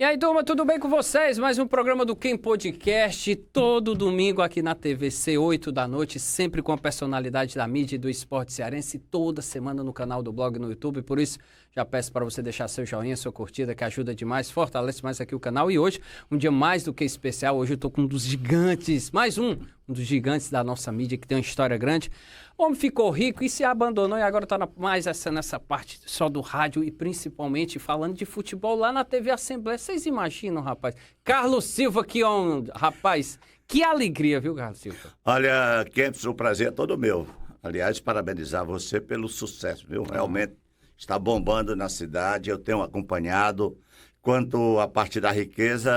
E aí, turma, tudo bem com vocês? Mais um programa do Quem Podcast, todo domingo aqui na TVC, 8 da noite, sempre com a personalidade da mídia e do esporte cearense, toda semana no canal do blog no YouTube. Por isso, já peço para você deixar seu joinha, sua curtida, que ajuda demais, fortalece mais aqui o canal. E hoje, um dia mais do que especial, hoje eu tô com um dos gigantes, mais um dos gigantes da nossa mídia, que tem uma história grande. O homem ficou rico e se abandonou e agora está mais nessa parte só do rádio e principalmente falando de futebol lá na TV Assembleia. Vocês imaginam, rapaz? Carlos Silva, que onda, rapaz. Que alegria, viu, Carlos Silva? Olha, Kempis, o prazer é todo meu. Aliás, parabenizar você pelo sucesso, viu? Realmente está bombando na cidade, eu tenho acompanhado. Quanto à parte da riqueza,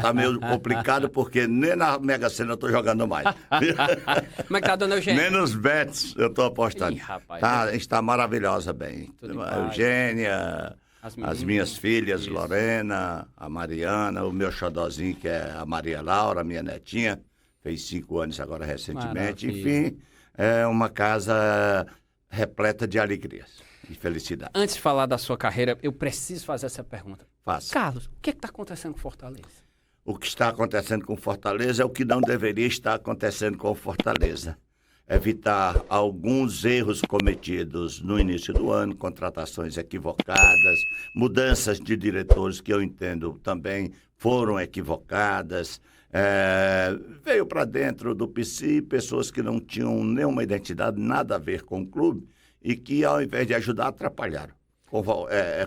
tá meio complicado, porque nem na Mega Sena eu tô jogando mais. Como é que tá, dona Eugênia? Nem nos bets eu tô apostando. Ih, rapaz, tá, está maravilhosa bem. A Eugênia, as minhas filhas, Lorena, a Mariana, o meu xodozinho, que é a Maria Laura, minha netinha, fez 5 anos agora recentemente. Maravilha. Enfim, é uma casa repleta de alegrias e felicidade. Antes de falar da sua carreira, eu preciso fazer essa pergunta. Faça. Carlos, o que está acontecendo com Fortaleza? O que está acontecendo com Fortaleza é o que não deveria estar acontecendo com Fortaleza. Evitar alguns erros cometidos no início do ano, contratações equivocadas, mudanças de diretores que eu entendo também foram equivocadas. Veio para dentro do PC pessoas que não tinham nenhuma identidade, nada a ver com o clube, e que ao invés de ajudar, atrapalharam.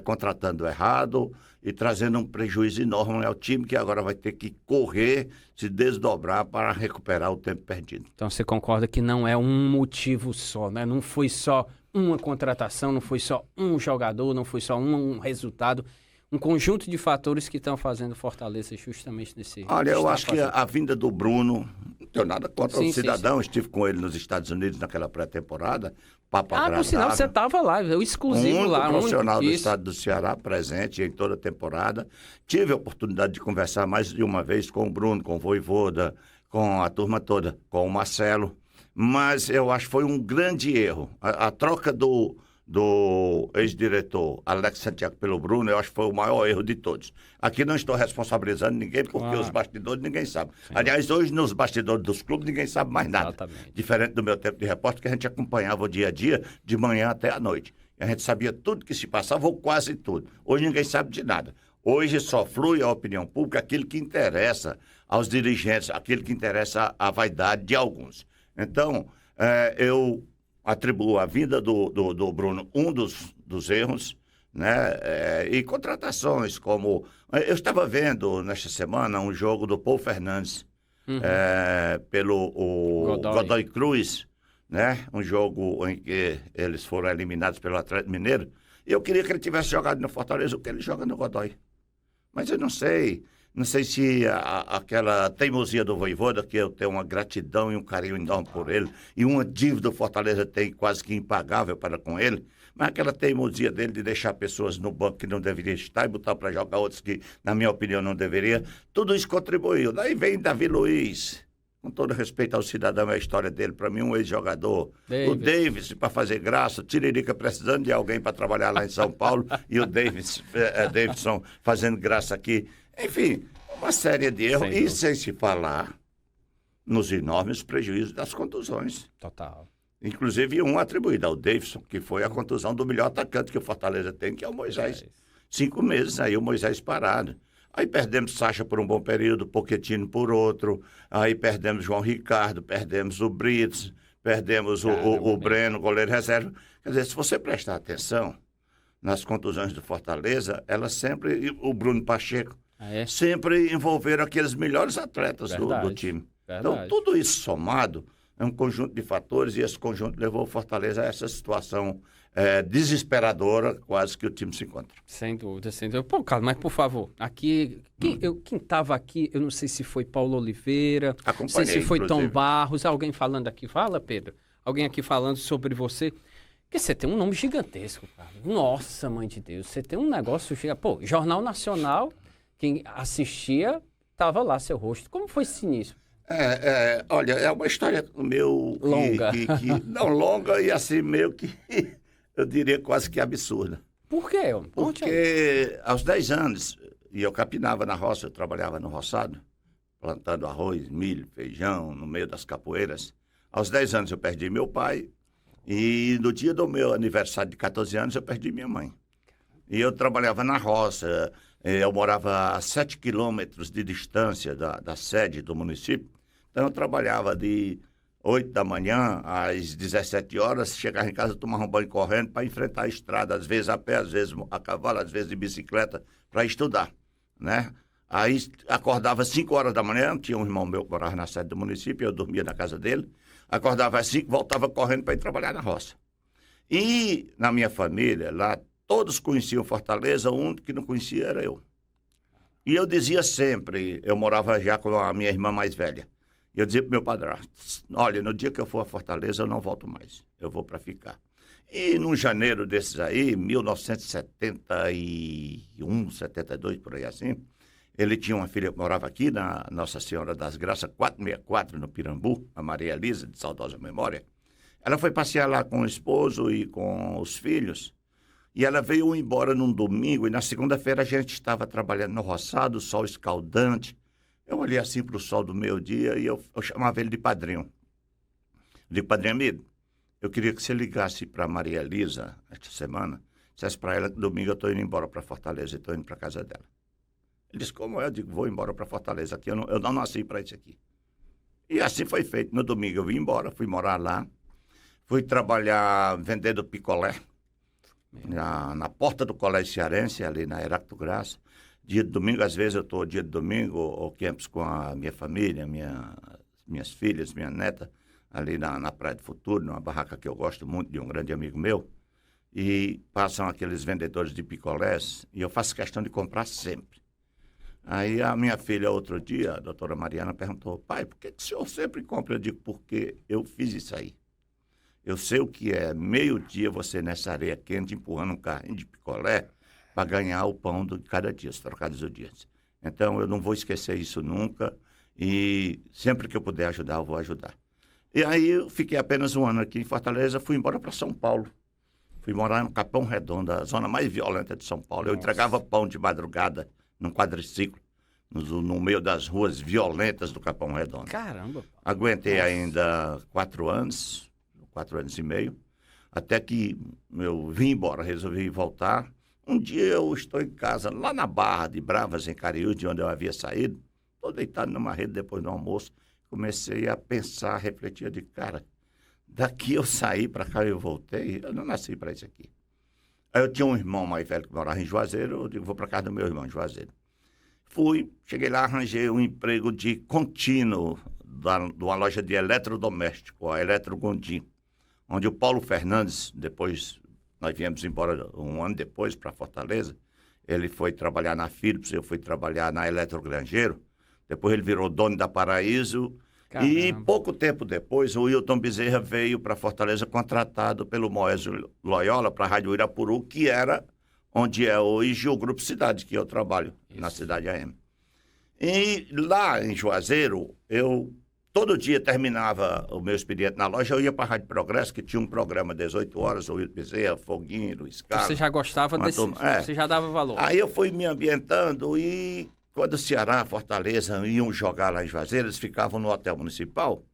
Contratando errado e trazendo um prejuízo enorme ao time, que agora vai ter que correr, se desdobrar para recuperar o tempo perdido. Então você concorda que não é um motivo só, né? Não foi só uma contratação, não foi só um jogador, não foi só um resultado, um conjunto de fatores que estão fazendo Fortaleza justamente nesse... Olha, eu acho que a vinda do Bruno, não tenho nada contra o cidadão, estive com ele nos Estados Unidos naquela pré-temporada, papo agradável. Por sinal, você estava lá, o exclusivo lá. Um profissional do estado do Ceará, presente em toda a temporada. Tive a oportunidade de conversar mais de uma vez com o Bruno, com o Vojvoda, com a turma toda, com o Marcelo, mas eu acho que foi um grande erro. A troca do ex-diretor Alex Santiago pelo Bruno, eu acho que foi o maior erro de todos. Aqui não estou responsabilizando ninguém, porque os bastidores ninguém sabe. Sim. Aliás, hoje nos bastidores dos clubes ninguém sabe mais nada. Exatamente. Diferente do meu tempo de repórter, que a gente acompanhava o dia a dia, de manhã até a noite. E a gente sabia tudo que se passava, ou quase tudo. Hoje ninguém sabe de nada. Hoje só flui a opinião pública aquilo que interessa aos dirigentes, aquilo que interessa à vaidade de alguns. Então, eu atribuo a vinda do Bruno um dos erros, né? E contratações como... Eu estava vendo nesta semana um jogo do Paul Fernandes pelo Godoy Cruz, né? Um jogo em que eles foram eliminados pelo Atlético Mineiro. E eu queria que ele tivesse jogado no Fortaleza o que ele joga no Godoy. Mas eu não sei se aquela teimosia do Vojvoda, que eu tenho uma gratidão e um carinho enorme por ele, e uma dívida o Fortaleza tem quase que impagável para com ele, mas aquela teimosia dele de deixar pessoas no banco que não deveriam estar e botar para jogar outros que, na minha opinião, não deveria, tudo isso contribuiu. Daí vem Davi Luiz, com todo respeito ao cidadão, é a história dele, para mim, um ex-jogador. O Davis, para fazer graça, o Tiririca precisando de alguém para trabalhar lá em São Paulo, e o Davidson fazendo graça aqui. Enfim, uma série de erros, e sem se falar nos enormes prejuízos das contusões. Total. Inclusive um atribuído ao Davidson, que foi a contusão do melhor atacante que o Fortaleza tem, que é o Moisés. 5 meses aí o Moisés parado. Aí perdemos Sacha por um bom período, Pochettino por outro, aí perdemos João Ricardo, perdemos o Brits, perdemos o Breno, goleiro reserva. Quer dizer, se você prestar atenção nas contusões do Fortaleza, ela sempre, o Bruno Pacheco, sempre envolveram aqueles melhores atletas do time. Verdade. Então, tudo isso somado é um conjunto de fatores, e esse conjunto levou o Fortaleza a essa situação desesperadora, quase que o time se encontra. Sem dúvida, sem dúvida. Pô, Carlos, mas por favor, aqui, quem estava aqui, eu não sei se foi Paulo Oliveira, não sei se foi Tom Barros, alguém falando aqui, fala, Pedro, alguém aqui falando sobre você, porque você tem um nome gigantesco, cara. Nossa, mãe de Deus, você tem um negócio gigante. Pô, Jornal Nacional, quem assistia, estava lá seu rosto. Como foi esse início? Olha, é uma história meio... Longa. Não, longa e assim, meio que, eu diria quase que absurda. Por quê? Porque aos 10 anos, E eu capinava na roça, eu trabalhava no roçado, plantando arroz, milho, feijão, no meio das capoeiras. Aos 10 anos eu perdi meu pai e no dia do meu aniversário de 14 anos eu perdi minha mãe. E eu trabalhava na roça, eu morava a 7 quilômetros de distância da sede do município. Então eu trabalhava de 8 da manhã às 17 horas, chegava em casa, tomava um banho correndo para enfrentar a estrada, às vezes a pé, às vezes a cavalo, às vezes de bicicleta, para estudar, né? Aí acordava às 5 horas da manhã, tinha um irmão meu que morava na sede do município, eu dormia na casa dele, acordava às 5, voltava correndo para ir trabalhar na roça. E na minha família, lá, todos conheciam Fortaleza, o único que não conhecia era eu. E eu dizia sempre, eu morava já com a minha irmã mais velha, e eu dizia para o meu padrasto, olha, no dia que eu for a Fortaleza eu não volto mais, eu vou para ficar. E num janeiro desses aí, 1971, 72, por aí assim, ele tinha uma filha que morava aqui na Nossa Senhora das Graças, 464, no Pirambu, a Maria Elisa, de saudosa memória. Ela foi passear lá com o esposo e com os filhos, e ela veio embora num domingo, e na segunda-feira a gente estava trabalhando no roçado, sol escaldante. Eu olhei assim para o sol do meio-dia e eu chamava ele de padrinho. Eu digo, padrinho amigo, eu queria que você ligasse para a Maria Elisa esta semana, dissesse para ela que domingo eu estou indo embora para Fortaleza e estou indo para a casa dela. Ele disse, como é? Eu digo, vou embora para Fortaleza, aqui eu não nasci para isso aqui. E assim foi feito. No domingo eu vim embora, fui morar lá, fui trabalhar vendendo picolé, na porta do Colégio Cearense, ali na Heráclito Graça. Dia de domingo, às vezes eu estou dia de domingo, ou campus com a minha família, minhas filhas, minha neta, ali na Praia do Futuro, numa barraca que eu gosto muito, de um grande amigo meu, e passam aqueles vendedores de picolés, e eu faço questão de comprar sempre. Aí a minha filha, outro dia, a doutora Mariana, perguntou, pai, por que o senhor sempre compra? Eu digo, porque eu fiz isso aí. Eu sei o que é meio-dia você nessa areia quente empurrando um carrinho de picolé para ganhar o pão de cada dia, os trocados do dia. Então, eu não vou esquecer isso nunca e sempre que eu puder ajudar, eu vou ajudar. E aí, eu fiquei apenas um ano aqui em Fortaleza, fui embora para São Paulo. Fui morar no Capão Redondo, a zona mais violenta de São Paulo. Eu entregava pão de madrugada num quadriciclo, no meio das ruas violentas do Capão Redondo. Caramba! Aguentei ainda 4 anos e meio, até que eu vim embora, resolvi voltar. Um dia eu estou em casa, lá na Barra de Bravas, em Cariús, de onde eu havia saído, estou deitado numa rede depois do almoço, comecei a pensar, a refletir, de cara, daqui eu saí para cá, eu voltei, eu não nasci para isso aqui. Aí eu tinha um irmão mais velho que morava em Juazeiro, eu digo, vou para casa do meu irmão em Juazeiro. Fui, cheguei lá, arranjei um emprego de contínuo de uma loja de eletrodoméstico, a Eletro Gondim, onde o Paulo Fernandes, depois, nós viemos embora um ano depois para Fortaleza, ele foi trabalhar na Philips, eu fui trabalhar na Eletrograngeiro, depois ele virou dono da Paraíso, Caramba. E pouco tempo depois, o Wilton Bezerra veio para Fortaleza contratado pelo Moésio Loyola para a Rádio Irapuru, que era onde é hoje o Grupo Cidade, que eu trabalho, na Cidade AM. E lá em Juazeiro, eu todo dia terminava o meu expediente na loja, eu ia para a Rádio Progresso, que tinha um programa 18 horas, o Wilton Bezerra, Foguinho, Luiz Carlos. Você já gostava desse... Você já dava valor. Aí eu fui me ambientando e quando o Ceará, Fortaleza iam jogar lá em Juazeiro, eles ficavam no Hotel Municipal.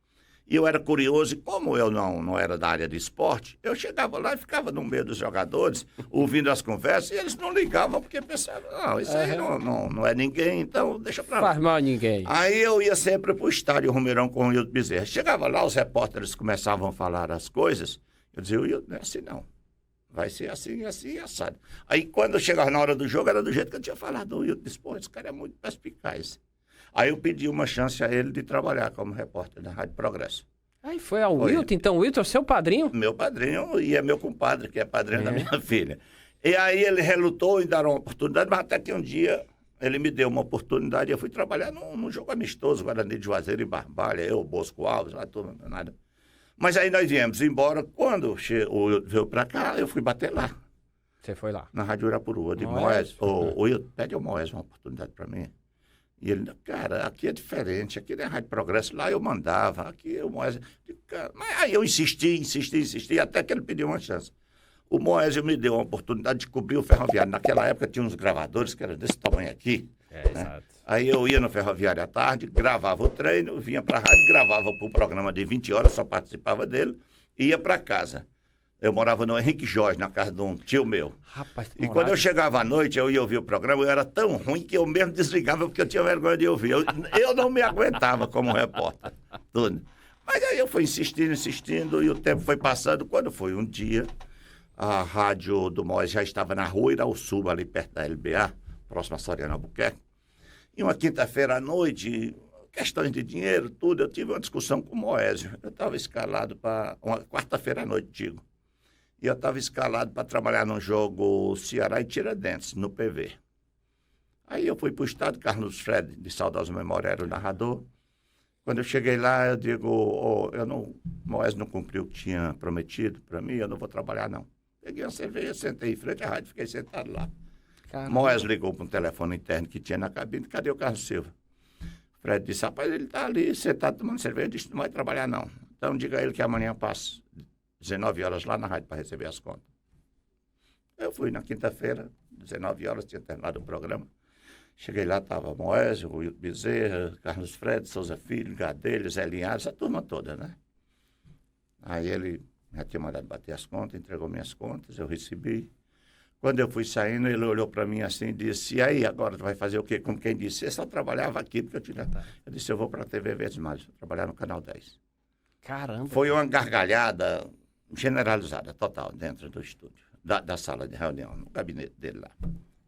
E eu era curioso, e como eu não era da área de esporte, eu chegava lá e ficava no meio dos jogadores, ouvindo as conversas, e eles não ligavam, porque pensavam, não, isso aí não é ninguém, então deixa pra lá. Faz mal a ninguém. Aí eu ia sempre pro estádio Romeirão com o Wilton Bezerra. Chegava lá, os repórteres começavam a falar as coisas, eu dizia, Wilton, não é assim não. Vai ser assim, assim, assado. Aí quando eu chegava na hora do jogo, era do jeito que eu tinha falado. O Wilton disse, pô, esse cara é muito perspicaz. Aí eu pedi uma chance a ele de trabalhar como repórter da Rádio Progresso. Aí foi ao Wilton, então o Wilton é seu padrinho? Meu padrinho e é meu compadre, que é padrinho da minha filha. E aí ele relutou em dar uma oportunidade, mas até que um dia ele me deu uma oportunidade e eu fui trabalhar num jogo amistoso, Guarani de Juazeiro e Barbalha, eu, Bosco Alves, lá tudo, nada. Mas aí nós viemos embora, quando veio pra cá, eu fui bater lá. Você foi lá? Na Rádio Irapuru, de Moés. Pede ao Moés uma oportunidade pra mim. E ele, cara, aqui é diferente, aqui não é Rádio Progresso, lá eu mandava, aqui eu... Mas aí eu insisti, até que ele pediu uma chance. O Moésio me deu uma oportunidade de cobrir o Ferroviário. Naquela época tinha uns gravadores que eram desse tamanho aqui. Né? Exato. Aí eu ia no Ferroviário à tarde, gravava o treino, vinha para a rádio, gravava para o programa de 20 horas, só participava dele, e ia para casa. Eu morava no Henrique Jorge, na casa de um tio meu. Rapaz, E quando eu chegava à noite, eu ia ouvir o programa, eu era tão ruim que eu mesmo desligava porque eu tinha vergonha de ouvir. Eu não me aguentava como repórter. Tudo. Mas aí eu fui insistindo, e o tempo foi passando. Quando foi um dia, a rádio do Moés já estava na rua Irauçuba, ali perto da LBA, próxima a Soriano Albuquerque. E uma quinta-feira à noite, questões de dinheiro, tudo, eu tive uma discussão com o Moésio. Eu estava escalado para... Uma quarta-feira à noite, digo. E eu estava escalado para trabalhar num jogo Ceará e Tiradentes, no PV. Aí eu fui para o estado, Carlos Fred, de saudosa memória, era o narrador. Quando eu cheguei lá, eu digo, Moésio não cumpriu o que tinha prometido para mim, eu não vou trabalhar, não. Peguei uma cerveja, sentei em frente à rádio, fiquei sentado lá. Caramba. Moésio ligou para um telefone interno que tinha na cabine, cadê o Carlos Silva? Fred disse, rapaz, ele está ali sentado tomando cerveja, disse, não vai trabalhar, não. Então diga a ele que amanhã passa 19 horas lá na rádio para receber as contas. Eu fui na quinta-feira, 19 horas, tinha terminado o programa. Cheguei lá, estava Moésio, Will Bezerra, Carlos Fred, Souza Filho, Gadelho, Zé Linhares, a turma toda, né? Aí ele já tinha mandado bater as contas, entregou minhas contas, eu recebi. Quando eu fui saindo, ele olhou para mim assim e disse, e aí, agora tu vai fazer o quê? Como quem disse, eu só trabalhava aqui, porque eu tinha... Eu disse, eu vou para a TV Verdes Mares, vou trabalhar no Canal 10. Caramba. Foi uma gargalhada generalizada, total, dentro do estúdio, da sala de reunião, no gabinete dele lá.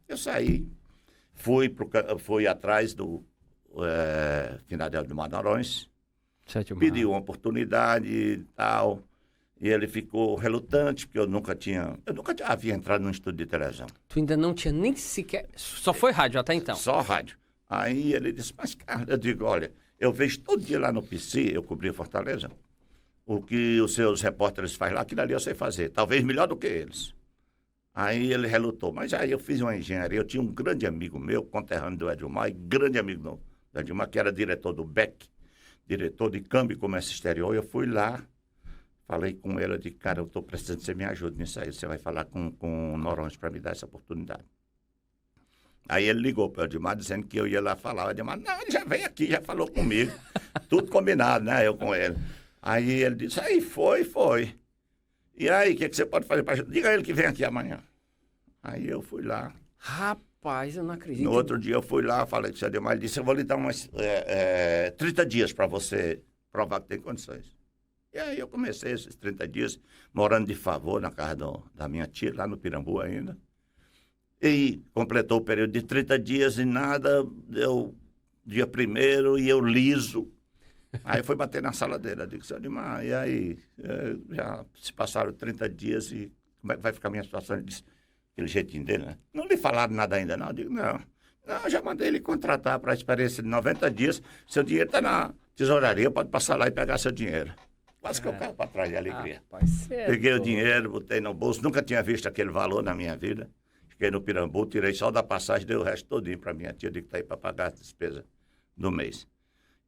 Eu saí, fui atrás do Finadel de Madarões, pedi uma oportunidade e tal, e ele ficou relutante, porque eu nunca havia entrado num estúdio de televisão. Tu ainda não tinha nem sequer... Só foi rádio até então? Só rádio. Aí ele disse, mas cara, eu digo, olha, eu vejo todo dia lá no PC, eu cobri Fortaleza, o que os seus repórteres fazem lá, aquilo ali eu sei fazer, talvez melhor do que eles. Aí ele relutou, mas aí eu fiz uma engenharia, eu tinha um grande amigo meu, conterrâneo do Edilmar, e grande amigo do Edilmar, que era diretor do BEC, diretor de câmbio e comércio exterior, eu fui lá, falei com ele, eu disse, cara, eu estou precisando que você me ajude nisso aí, você vai falar com o Noronha para me dar essa oportunidade. Aí ele ligou para o Edilmar dizendo que eu ia lá falar, o Edilmar, não, ele já veio aqui, já falou comigo, tudo combinado, né, eu com ele. Aí ele disse, aí foi. E aí, o que você pode fazer para ajudar? Diga a ele que vem aqui amanhã. Aí eu fui lá. Rapaz, eu não acredito. No outro dia eu fui lá, falei com o Edilmar, ele disse, eu vou lhe dar umas 30 dias para você provar que tem condições. E aí eu comecei esses 30 dias, morando de favor na casa da minha tia, lá no Pirambu ainda. E completou o período de 30 dias e nada, deu dia 1º e eu liso. Aí foi bater na sala dele, eu disse, seu Edilmar, e aí, já se passaram 30 dias e como é que vai ficar a minha situação? Ele disse, aquele jeitinho dele, né? Não lhe falaram nada ainda, não? Eu digo, não, já mandei ele contratar para a experiência de 90 dias, seu dinheiro está na tesouraria, pode passar lá e pegar seu dinheiro. Quase que eu caio para trás de alegria. Rapaz, Peguei o dinheiro, botei no bolso, nunca tinha visto aquele valor na minha vida. Fiquei no Pirambu, tirei só da passagem, dei o resto todinho para minha tia, digo que está aí para pagar a despesa do mês.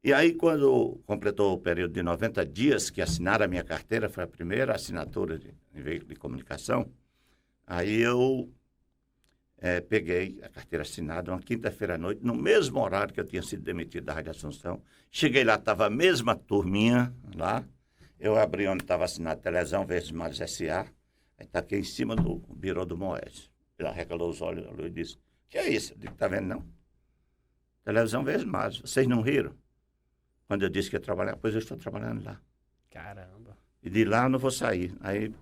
E aí, quando completou o período de 90 dias, que assinaram a minha carteira, foi a primeira assinatura em veículo de comunicação, aí eu peguei a carteira assinada uma quinta-feira à noite, no mesmo horário que eu tinha sido demitido da Rádio Assunção. Cheguei lá, estava a mesma turminha lá, eu abri onde estava assinado Televisão Verdes Mares S.A., aí taquei em cima do birô do Moésio. Ele arregalou os olhos e disse, que é isso? Eu digo, tá vendo não? Televisão Verdes Mares, vocês não riram? Quando eu disse que ia trabalhar, pois eu estou trabalhando lá. Caramba. E de lá eu não vou sair. Aí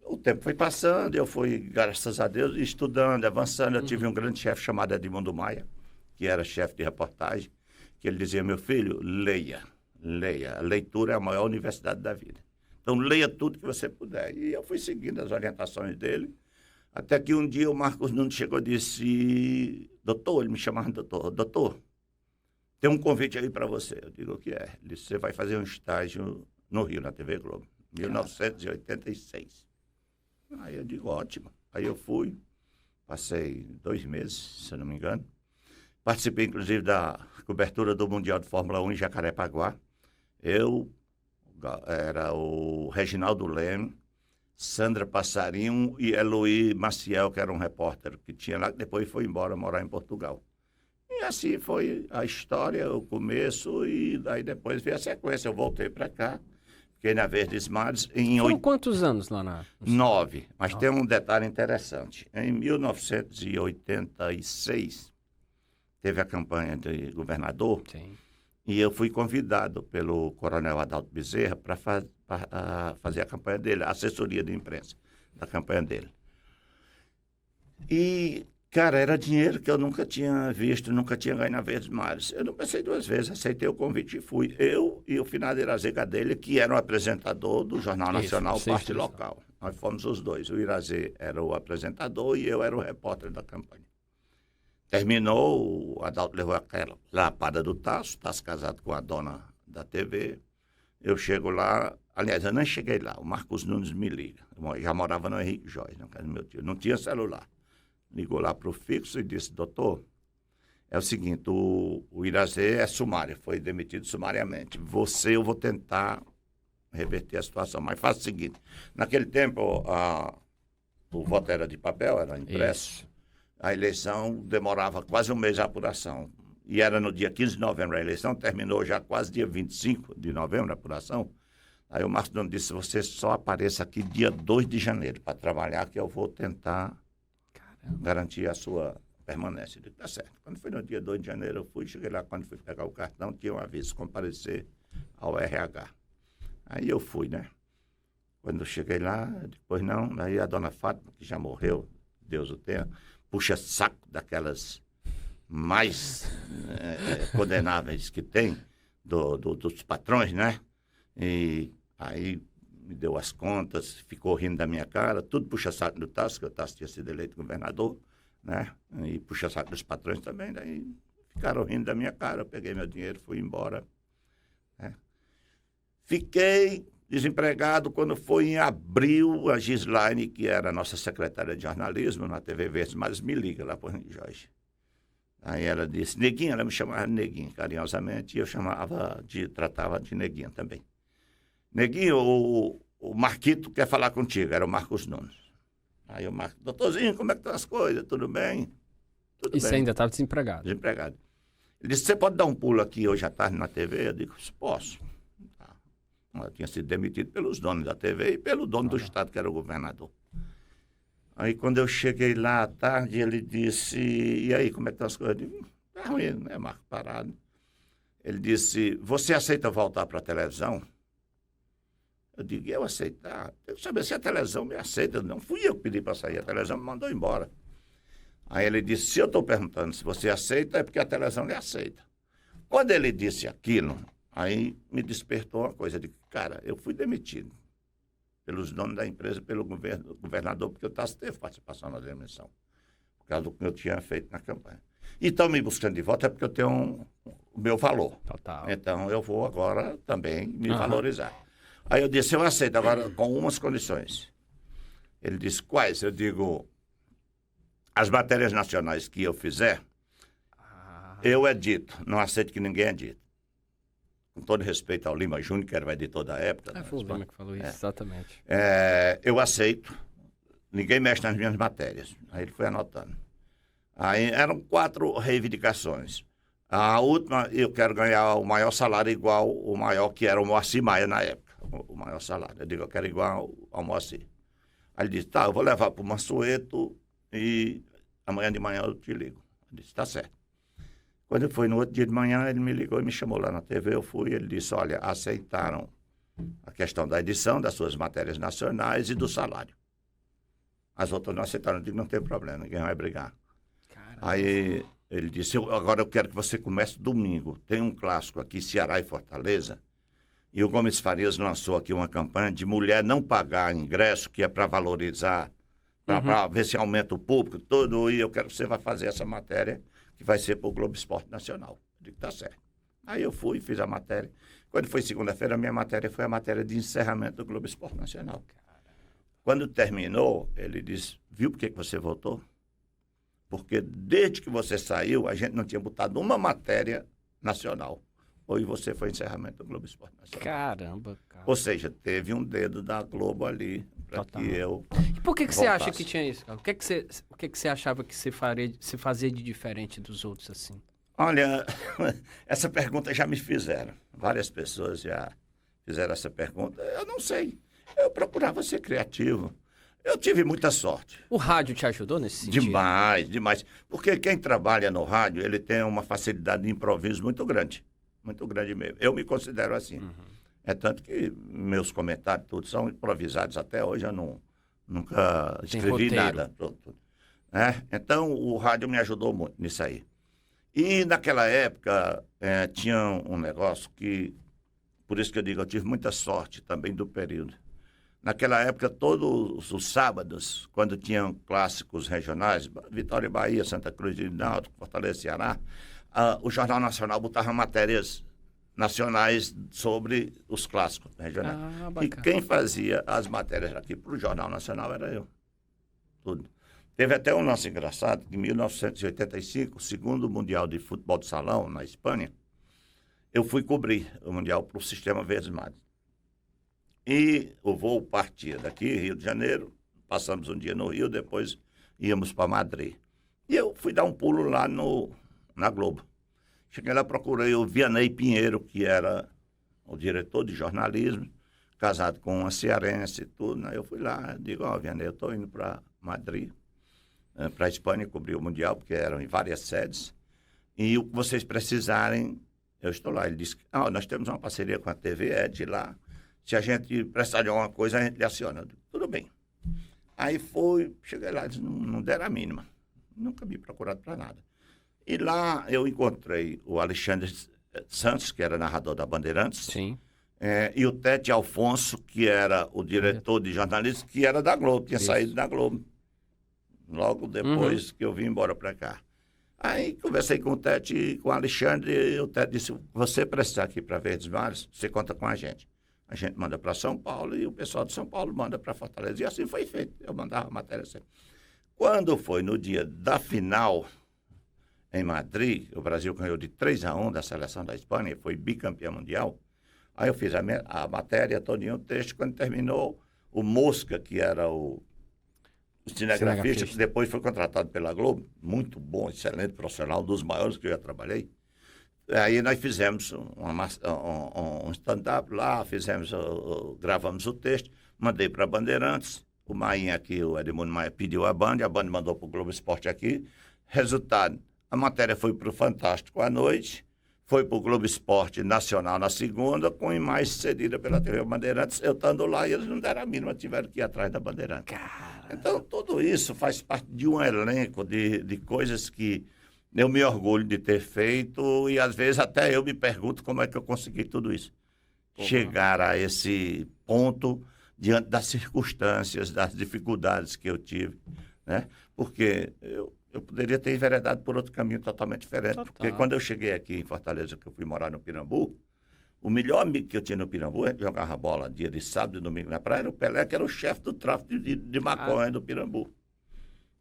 o tempo foi passando, eu fui, graças a Deus, estudando, avançando. Eu tive um grande chefe chamado Edmundo Maia, que era chefe de reportagem, que ele dizia, meu filho, leia. A leitura é a maior universidade da vida. Então leia tudo que você puder. E eu fui seguindo as orientações dele, até que um dia o Marcos Nunes chegou e disse, doutor, ele me chamava de doutor, tem um convite aí para você. Eu digo, o que é? Ele disse, você vai fazer um estágio no Rio, na TV Globo, 1986. Aí eu digo, ótimo. Aí eu fui, passei 2 meses, se eu não me engano. Participei, inclusive, da cobertura do Mundial de Fórmula 1 em Jacarepaguá. Eu, era o Reginaldo Leme, Sandra Passarinho e Eloy Maciel, que era um repórter que tinha lá, que depois foi embora morar em Portugal. E assim foi a história, o começo, e daí depois veio a sequência. Eu voltei para cá, fiquei na Verdes Mares em Foram quantos anos lá na... 9. Mas tem um detalhe interessante. Em 1986, teve a campanha de governador. Sim. E eu fui convidado pelo coronel Adalto Bezerra para fazer a campanha dele, a assessoria de imprensa da campanha dele. E, cara, era dinheiro que eu nunca tinha visto, nunca tinha ganho na Verdes Mares. Eu não pensei duas vezes, aceitei o convite e fui. Eu e o finado Irazê Gadelha, que era o apresentador do Jornal Nacional Parte Local. Nós fomos os dois. O Irazê era o apresentador e eu era o repórter da campanha. Terminou, o Adalto levou aquela lapada do Tasso casado com a dona da TV. Eu chego lá, aliás, eu nem cheguei lá, o Marcos Nunes me liga. Eu já morava no Henrique Jorge, na casa do meu tio, não tinha celular. Ligou lá para o fixo e disse, doutor, é o seguinte, o Irazê é sumário, foi demitido sumariamente. Eu vou tentar reverter a situação, mas faça o seguinte, naquele tempo o voto era de papel, era impresso. Isso. A eleição demorava quase um mês a apuração. E era no dia 15 de novembro a eleição, terminou já quase dia 25 de novembro a apuração. Aí o Marcos Nunes disse, você só apareça aqui dia 2 de janeiro para trabalhar, que eu vou tentar garantir a sua permanência. Eu disse, tá certo. Quando foi no dia 2 de janeiro, eu fui, cheguei lá, quando fui pegar o cartão, tinha um aviso, comparecer ao RH. Aí eu fui, né? Quando eu cheguei lá, depois não, aí a dona Fátima, que já morreu, Deus o tenha, puxa saco daquelas mais condenáveis que tem, dos patrões, né? E aí me deu as contas, ficou rindo da minha cara, tudo puxa saco do Tasso, que o Tasso tinha sido eleito governador, né? E puxa saco dos patrões também, daí ficaram rindo da minha cara, eu peguei meu dinheiro, fui embora. Né? Fiquei desempregado quando foi em abril, a Gislaine, que era a nossa secretária de jornalismo na TV Verdes, mas me liga lá por Henrique Jorge. Aí ela disse, Neguinha, ela me chamava de Neguinha, carinhosamente, e eu tratava de Neguinha também. Neguinho, o Marquito quer falar contigo, era o Marcos Nunes. Aí o Marcos, doutorzinho, como é que estão as coisas? Tudo bem? Tudo bem. Você ainda estava desempregado? Desempregado. Ele disse, você pode dar um pulo aqui hoje à tarde na TV? Eu digo, posso. Eu tinha sido demitido pelos donos da TV e pelo dono do estado, que era o governador. Aí, quando eu cheguei lá à tarde, ele disse, e aí, como é que estão as coisas? Eu digo, tá ruim, né, Marco? Parado. Ele disse, você aceita voltar para a televisão? Eu digo, eu aceitar? Eu quero saber se a televisão me aceita. Não fui eu que pedi para sair, a televisão me mandou embora. Aí ele disse, se eu estou perguntando se você aceita, é porque a televisão lhe aceita. Quando ele disse aquilo, aí me despertou uma coisa de, cara, eu fui demitido pelos donos da empresa, pelo governador, porque eu teve participação na demissão, por causa do que eu tinha feito na campanha. E estão me buscando de volta é porque eu tenho o meu valor. Total. Então eu vou agora também me valorizar. Aí eu disse, eu aceito agora com umas condições. Ele disse, quais? Eu digo, as matérias nacionais que eu fizer, eu edito, não aceito que ninguém edite. Com todo respeito ao Lima Júnior, que era o editor da época. Foi o Lima que falou isso, exatamente. Eu aceito, ninguém mexe nas minhas matérias. Aí ele foi anotando. Aí eram 4 reivindicações. A última, eu quero ganhar o maior salário igual o maior que era o Moacir Maia na época, o maior salário. Eu digo, eu quero igual ao Moacir. Aí ele disse, tá, eu vou levar para o Mansueto e amanhã de manhã eu te ligo. Eu disse, tá certo. Quando foi no outro dia de manhã, ele me ligou e me chamou lá na TV, eu fui, ele disse, olha, aceitaram a questão da edição, das suas matérias nacionais e do salário. As outras não aceitaram, eu digo, não tem problema, ninguém vai brigar. Caramba. Aí ele disse, agora eu quero que você comece domingo, tem um clássico aqui, Ceará e Fortaleza, e o Gomes Farias lançou aqui uma campanha de mulher não pagar ingresso, que é para valorizar, para ver se aumenta o público todo, e eu quero que você vai fazer essa matéria, que vai ser para o Globo Esporte Nacional. Eu digo, tá certo. Aí eu fui, fiz a matéria. Quando foi segunda-feira, a minha matéria foi a matéria de encerramento do Globo Esporte Nacional. Quando terminou, ele disse, viu por que você votou? Porque desde que você saiu, a gente não tinha botado uma matéria nacional. Hoje você foi encerramento do Globo Esporte Nacional. Caramba, cara. Ou seja, teve um dedo da Globo ali para que eu E por que você acha voltasse. que tinha isso, cara? O que você achava que você fazia de diferente dos outros, assim? Olha, essa pergunta já me fizeram. Várias pessoas já fizeram essa pergunta. Eu não sei. Eu procurava ser criativo. Eu tive muita sorte. O rádio te ajudou nesse sentido? Demais, demais. Porque quem trabalha no rádio, ele tem uma facilidade de improviso muito grande. Muito grande mesmo. Eu me considero assim. É tanto que meus comentários todos são improvisados até hoje. Eu nunca Tem escrevi roteiro. nada. Então, o rádio me ajudou muito nisso aí. E naquela época, tinha um negócio que, por isso que eu digo, eu tive muita sorte também do período. Naquela época, todos os sábados, quando tinham clássicos regionais, Vitória e Bahia, Santa Cruz de Náutico, Fortaleza e Ceará, o Jornal Nacional botava matérias nacionais sobre os clássicos regionais. Ah, E bacana. quem fazia as matérias aqui para o Jornal Nacional era eu. Tudo. Teve até um lance engraçado, que em 1985, o segundo Mundial de Futebol de Salão, na Espanha, eu fui cobrir o Mundial para o Sistema Verdes Mares. E o voo partia daqui, Rio de Janeiro, passamos um dia no Rio, depois íamos para Madrid. E eu fui dar um pulo lá na Globo. Cheguei lá, procurei o Vianney Pinheiro, que era o diretor de jornalismo, casado com uma cearense e tudo. Né? Eu fui lá, digo, Vianney, eu estou indo para Madrid, para a Espanha, cobrir o Mundial, porque eram em várias sedes. E o que vocês precisarem, eu estou lá. Ele disse, nós temos uma parceria com a TV Ed lá. Se a gente precisar de alguma coisa, a gente lhe aciona. Tudo bem. Aí cheguei lá, não deram a mínima. Nunca me procurado para nada. E lá eu encontrei o Alexandre Santos, que era narrador da Bandeirantes. Sim. E o Tete Alfonso, que era o diretor de jornalismo, que era da Globo, tinha saído da Globo. Logo depois que eu vim embora para cá. Aí conversei com o Tete e com o Alexandre, e o Tete disse, você precisar aqui para Verdes Mares, você conta com a gente. A gente manda para São Paulo e o pessoal de São Paulo manda para Fortaleza. E assim foi feito. Eu mandava a matéria sempre. Quando foi no dia da final, em Madrid, o Brasil ganhou de 3-1 da seleção da Espanha, foi bicampeão mundial. Aí eu fiz a matéria, todinho o texto. Quando terminou, o Mosca, que era o cinegrafista, que depois foi contratado pela Globo, muito bom, excelente profissional, um dos maiores que eu já trabalhei. Aí nós fizemos um stand-up lá, gravamos o texto, mandei para a Bandeirantes, o Mainha aqui, o Edmundo Maia, pediu a Band mandou para o Globo Esporte aqui. Resultado, a matéria foi para o Fantástico à noite, foi para o Globo Esporte Nacional na segunda, com imagem cedida pela TV Bandeirantes. Eu estando lá e eles não deram a mínima, tiveram que ir atrás da Bandeirantes. Cara. Então, tudo isso faz parte de um elenco de coisas que eu me orgulho de ter feito e, às vezes, até eu me pergunto como é que eu consegui tudo isso. Chegar a esse ponto diante das circunstâncias, das dificuldades que eu tive, né? Porque eu poderia ter enveredado por outro caminho totalmente diferente. Total. Porque quando eu cheguei aqui em Fortaleza, que eu fui morar no Pirambu, o melhor amigo que eu tinha no Pirambu, a gente jogava bola dia de sábado e domingo na praia, era o Pelé, que era o chefe do tráfico de maconha do Pirambu.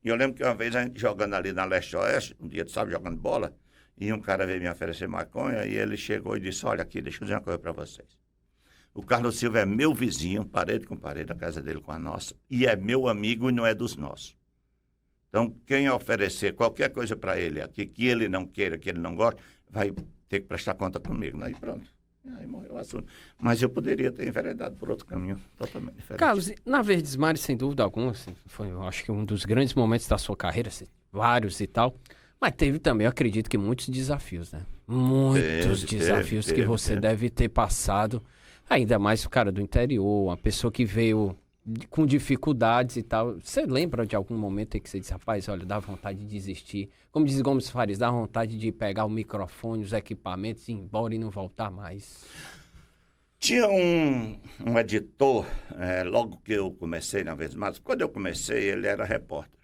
E eu lembro que uma vez a gente jogando ali na Leste-Oeste, um dia de sábado jogando bola, e um cara veio me oferecer maconha, e ele chegou e disse, olha aqui, deixa eu dizer uma coisa para vocês. O Carlos Silva é meu vizinho, parede com parede, a casa dele com a nossa, e é meu amigo e não é dos nossos. Então, quem oferecer qualquer coisa para ele aqui, que ele não queira, que ele não goste, vai ter que prestar conta comigo. Aí pronto. Aí morreu o assunto. Mas eu poderia ter enveredado por outro caminho totalmente diferente. Carlos, na Verdes Mares, sem dúvida alguma, assim, foi, eu acho que um dos grandes momentos da sua carreira, assim, vários e tal, mas teve também, eu acredito que muitos desafios, né? Muitos desafios que você deve ter passado, ainda mais o cara do interior, uma pessoa que veio com dificuldades e tal. Você lembra de algum momento em que você disse, rapaz, olha, dá vontade de desistir? Como diz Gomes Fares, dá vontade de pegar o microfone, os equipamentos, ir embora e não voltar mais? Tinha um editor, logo que eu comecei na Verdes Mares, quando eu comecei, ele era repórter.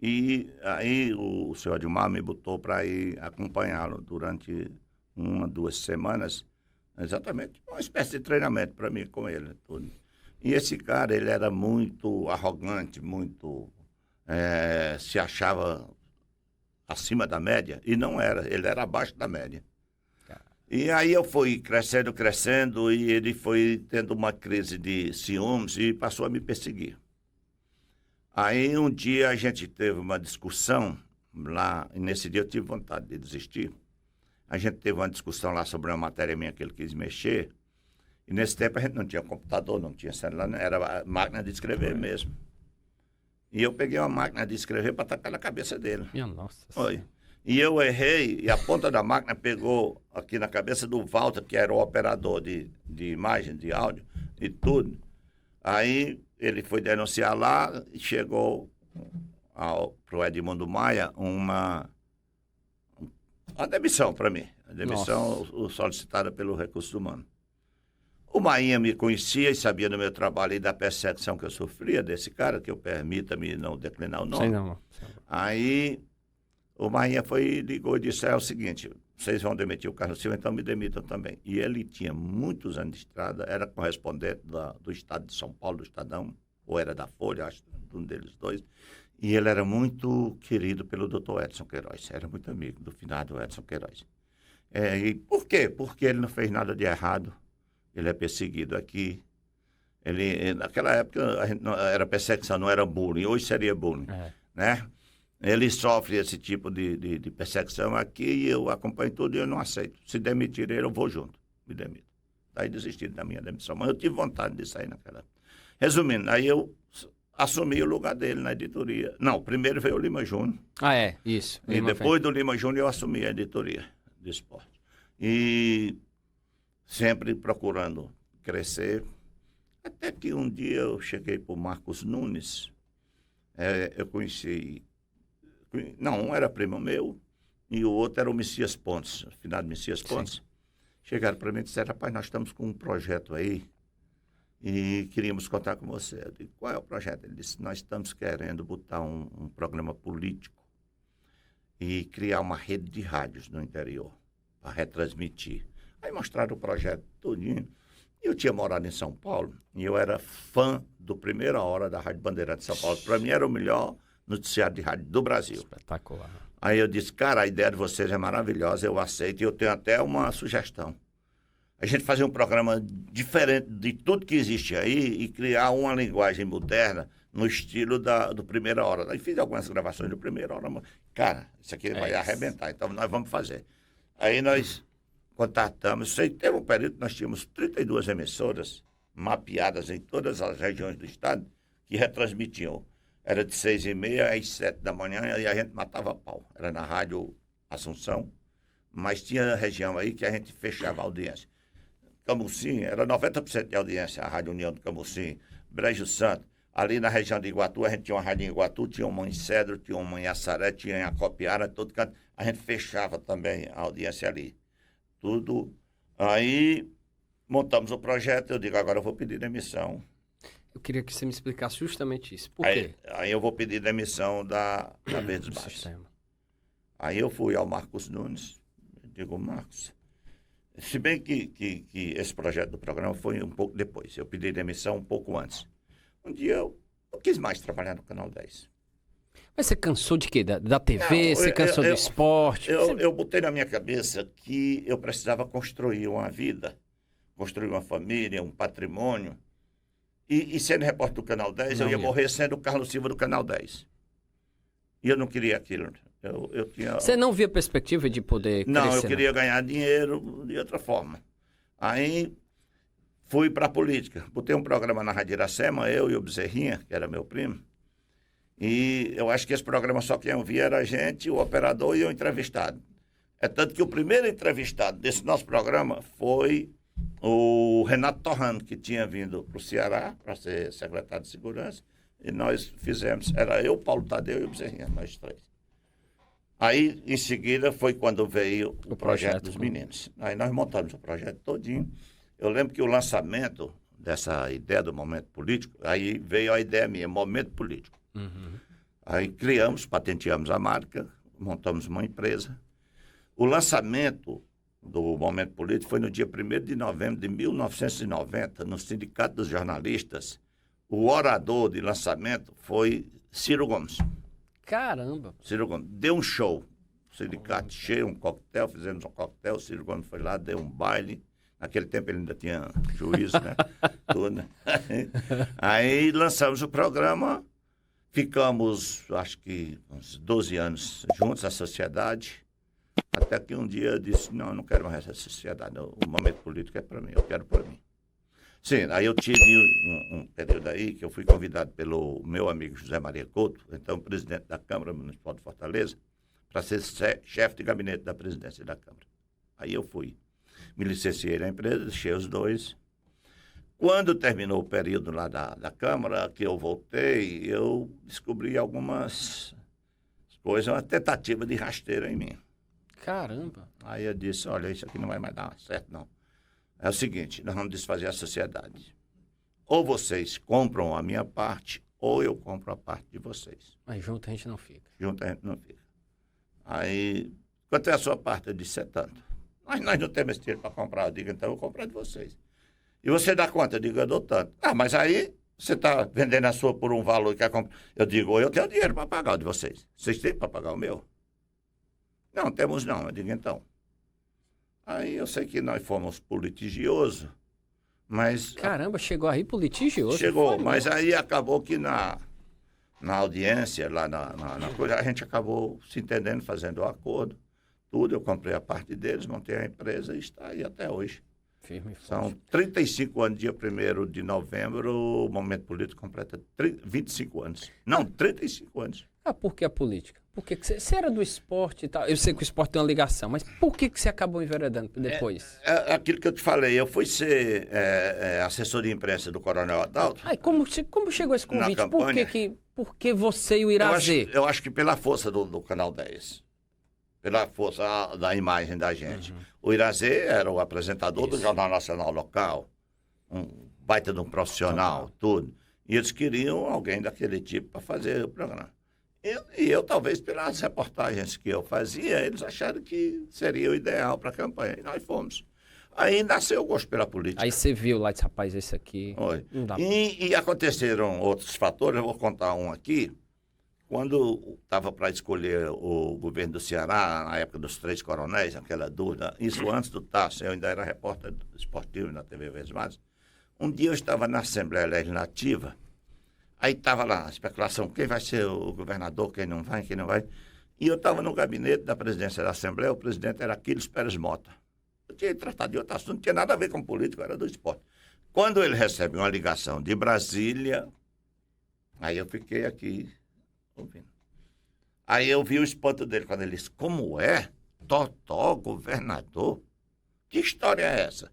E aí o senhor Edmar me botou para ir acompanhá-lo durante 1, 2 semanas, exatamente, uma espécie de treinamento para mim com ele. Tudo. E esse cara, ele era muito arrogante, muito... se achava acima da média, e não era, ele era abaixo da média. E aí eu fui crescendo, e ele foi tendo uma crise de ciúmes e passou a me perseguir. Aí um dia a gente teve uma discussão lá, e nesse dia eu tive vontade de desistir. A gente teve uma discussão lá sobre uma matéria minha que ele quis mexer, e nesse tempo a gente não tinha computador, não tinha celular, era máquina de escrever mesmo. E eu peguei uma máquina de escrever para tacar na cabeça dele. Minha nossa. Foi. E eu errei, e a ponta da máquina pegou aqui na cabeça do Walter, que era o operador de imagem, de áudio e tudo. Aí ele foi denunciar lá e chegou para o Edmundo Maia uma demissão para mim. A demissão solicitada pelo Recursos Humanos. O Maia me conhecia e sabia do meu trabalho e da perseguição que eu sofria desse cara, que eu permita-me não declinar o nome. Sei não. Aí o Maia ligou e disse, é o seguinte, vocês vão demitir o Carlos Silva, então me demitam também. E ele tinha muitos anos de estrada, era correspondente do Estado de São Paulo, do Estadão, ou era da Folha, acho, um deles dois. E ele era muito querido pelo doutor Edson Queiroz, era muito amigo do finado Edson Queiroz. E por quê? Porque ele não fez nada de errado, ele é perseguido aqui. Naquela época era perseguição, não era bullying, hoje seria bullying, né? Ele sofre esse tipo de perseguição aqui e eu acompanho tudo e eu não aceito. Se demitir ele, eu vou junto, me demito. Daí desisti da minha demissão, mas eu tive vontade de sair naquela época. Resumindo, aí eu assumi o lugar dele na editoria. Não, primeiro veio o Lima Júnior. Isso. E depois do Lima Júnior eu assumi a editoria de esporte. E sempre procurando crescer. Até que um dia eu cheguei para o Marcos Nunes, eu conheci... Não, um era primo meu e o outro era o Messias Pontes, o finado Messias Pontes. Sim. Chegaram para mim e disseram, rapaz, nós estamos com um projeto aí e queríamos contar com você. Eu disse, qual é o projeto? Ele disse, nós estamos querendo botar um programa político e criar uma rede de rádios no interior para retransmitir. Aí mostraram o projeto todinho. Eu tinha morado em São Paulo e eu era fã do Primeira Hora da Rádio Bandeirantes de São Paulo. Para mim era o melhor noticiário de rádio do Brasil. Espetacular. Aí eu disse, cara, a ideia de vocês é maravilhosa, eu aceito e eu tenho até uma sugestão. A gente fazer um programa diferente de tudo que existe aí e criar uma linguagem moderna no estilo do Primeira Hora. Aí fiz algumas gravações do Primeira Hora. Cara, isso aqui vai arrebentar, então nós vamos fazer. Aí nós contatamos, teve um período que nós tínhamos 32 emissoras mapeadas em todas as regiões do estado que retransmitiam. Era de 6h30 às 7 da manhã e a gente matava a pau. Era na Rádio Assunção, mas tinha região aí que a gente fechava a audiência. Camusim, era 90% de audiência, a Rádio União do Camusim, Brejo Santo. Ali na região de Iguatu, a gente tinha uma rádio em Iguatu, tinha uma em Cedro, tinha uma em Assaré, tinha em Acopiara, todo canto. A gente fechava também a audiência ali. Tudo. Aí montamos o projeto, eu digo, agora eu vou pedir demissão. Eu queria que você me explicasse justamente isso. Por quê? Aí eu vou pedir demissão da Verdes Baixas. Aí eu fui ao Marcos Nunes, digo, Marcos, se bem que esse projeto do programa foi um pouco depois, eu pedi demissão um pouco antes. Um dia eu não quis mais trabalhar no Canal 10. Mas você cansou de quê? Da TV? Não, você cansou do esporte? Eu botei na minha cabeça que eu precisava construir uma vida, construir uma família, um patrimônio. E sendo repórter do Canal 10, eu ia morrer sendo o Carlos Silva do Canal 10. E eu não queria aquilo. Você não via perspectiva de poder crescer? Não, eu queria ganhar dinheiro de outra forma. Aí fui para a política. Botei um programa na Rádio Iracema, eu e o Bezerrinha, que era meu primo. E eu acho que esse programa só quem ouvia era a gente, o operador e o entrevistado. É tanto que o primeiro entrevistado desse nosso programa foi o Renato Torrano, que tinha vindo para o Ceará para ser secretário de Segurança. E nós fizemos, era eu, Paulo Tadeu e o Bezerrinha, nós três. Aí, em seguida, foi quando veio o projeto dos meninos. Aí nós montamos o projeto todinho. Eu lembro que o lançamento dessa ideia do momento político, aí veio a ideia minha, momento político. Uhum. Aí criamos, patenteamos a marca, montamos uma empresa. O lançamento do momento político foi no dia 1º de novembro de 1990, no Sindicato dos Jornalistas. O orador de lançamento foi Ciro Gomes. Caramba! Ciro Gomes deu um show. sindicato cheio, um coquetel, fizemos um coquetel, o Ciro Gomes foi lá, deu um baile. Naquele tempo ele ainda tinha juízo, né? Tudo, né? Aí lançamos o programa, ficamos, acho que uns 12 anos juntos, a sociedade, até que um dia eu disse, não, eu não quero mais essa sociedade, o momento político é para mim, eu quero para mim. Sim, aí eu tive um período aí que eu fui convidado pelo meu amigo José Maria Couto, então presidente da Câmara Municipal de Fortaleza, para ser chefe de gabinete da presidência da Câmara. Aí eu fui. Me licenciei na empresa, deixei os dois. Quando terminou o período lá da Câmara, que eu voltei, eu descobri algumas coisas, uma tentativa de rasteira em mim. Caramba. Aí eu disse, olha, isso aqui não vai mais dar certo, não. É o seguinte, nós vamos desfazer a sociedade. Ou vocês compram a minha parte, ou eu compro a parte de vocês. Mas junto a gente não fica. Junto a gente não fica. Aí, quanto é a sua parte? Eu disse, é tanto. Mas nós não temos esse dinheiro para comprar. Eu digo, então eu vou comprar de vocês. E você dá quanto? Eu digo, eu dou tanto. Ah, mas aí você está vendendo a sua por um valor e quer comprar. Eu digo, eu tenho dinheiro para pagar o de vocês. Vocês têm para pagar o meu? Não, temos não. Eu digo, então. Aí eu sei que nós fomos por litigioso, mas... Caramba, chegou aí pro litigioso. Chegou, mas aí acabou que na audiência, lá na coisa, a gente acabou se entendendo, fazendo o acordo. Tudo, eu comprei a parte deles, montei a empresa e está aí até hoje. Firme e forte. São 35 anos, dia 1º de novembro, o Momento Político completa 25 anos. Não, 35 anos. Ah, por que a política? Por que você era do esporte e tal? Eu sei que o esporte tem uma ligação, mas por que você acabou enveredando depois? É aquilo que eu te falei, eu fui ser assessor de imprensa do Coronel Adalto. Ai, como chegou esse convite? Na campanha, Por que você e o Irazê? Eu acho que pela força do Canal 10. Pela força da imagem da gente. Uhum. O Irazê era o apresentador do Jornal Nacional Local, um baita de um profissional, tudo. E eles queriam alguém daquele tipo para fazer o programa. E eu, talvez, pelas reportagens que eu fazia, eles acharam que seria o ideal para a campanha. E nós fomos. Aí nasceu o gosto pela política. Aí você viu lá, disse, rapaz, esse aqui... E aconteceram outros fatores, eu vou contar um aqui. Quando estava para escolher o governo do Ceará, na época dos 3 coronéis, aquela dúvida, isso antes do Tasso, eu ainda era repórter esportivo na TV Vesmares, um dia eu estava na Assembleia Legislativa, aí estava lá a especulação, quem vai ser o governador, quem não vai, e eu estava no gabinete da presidência da Assembleia, o presidente era Aquiles Pérez Mota. Eu tinha tratado de outro assunto, não tinha nada a ver com política, era do esporte. Quando ele recebe uma ligação de Brasília, aí eu fiquei aqui ouvindo. Aí eu vi o espanto dele quando ele disse, como é? Totó, governador? Que história é essa?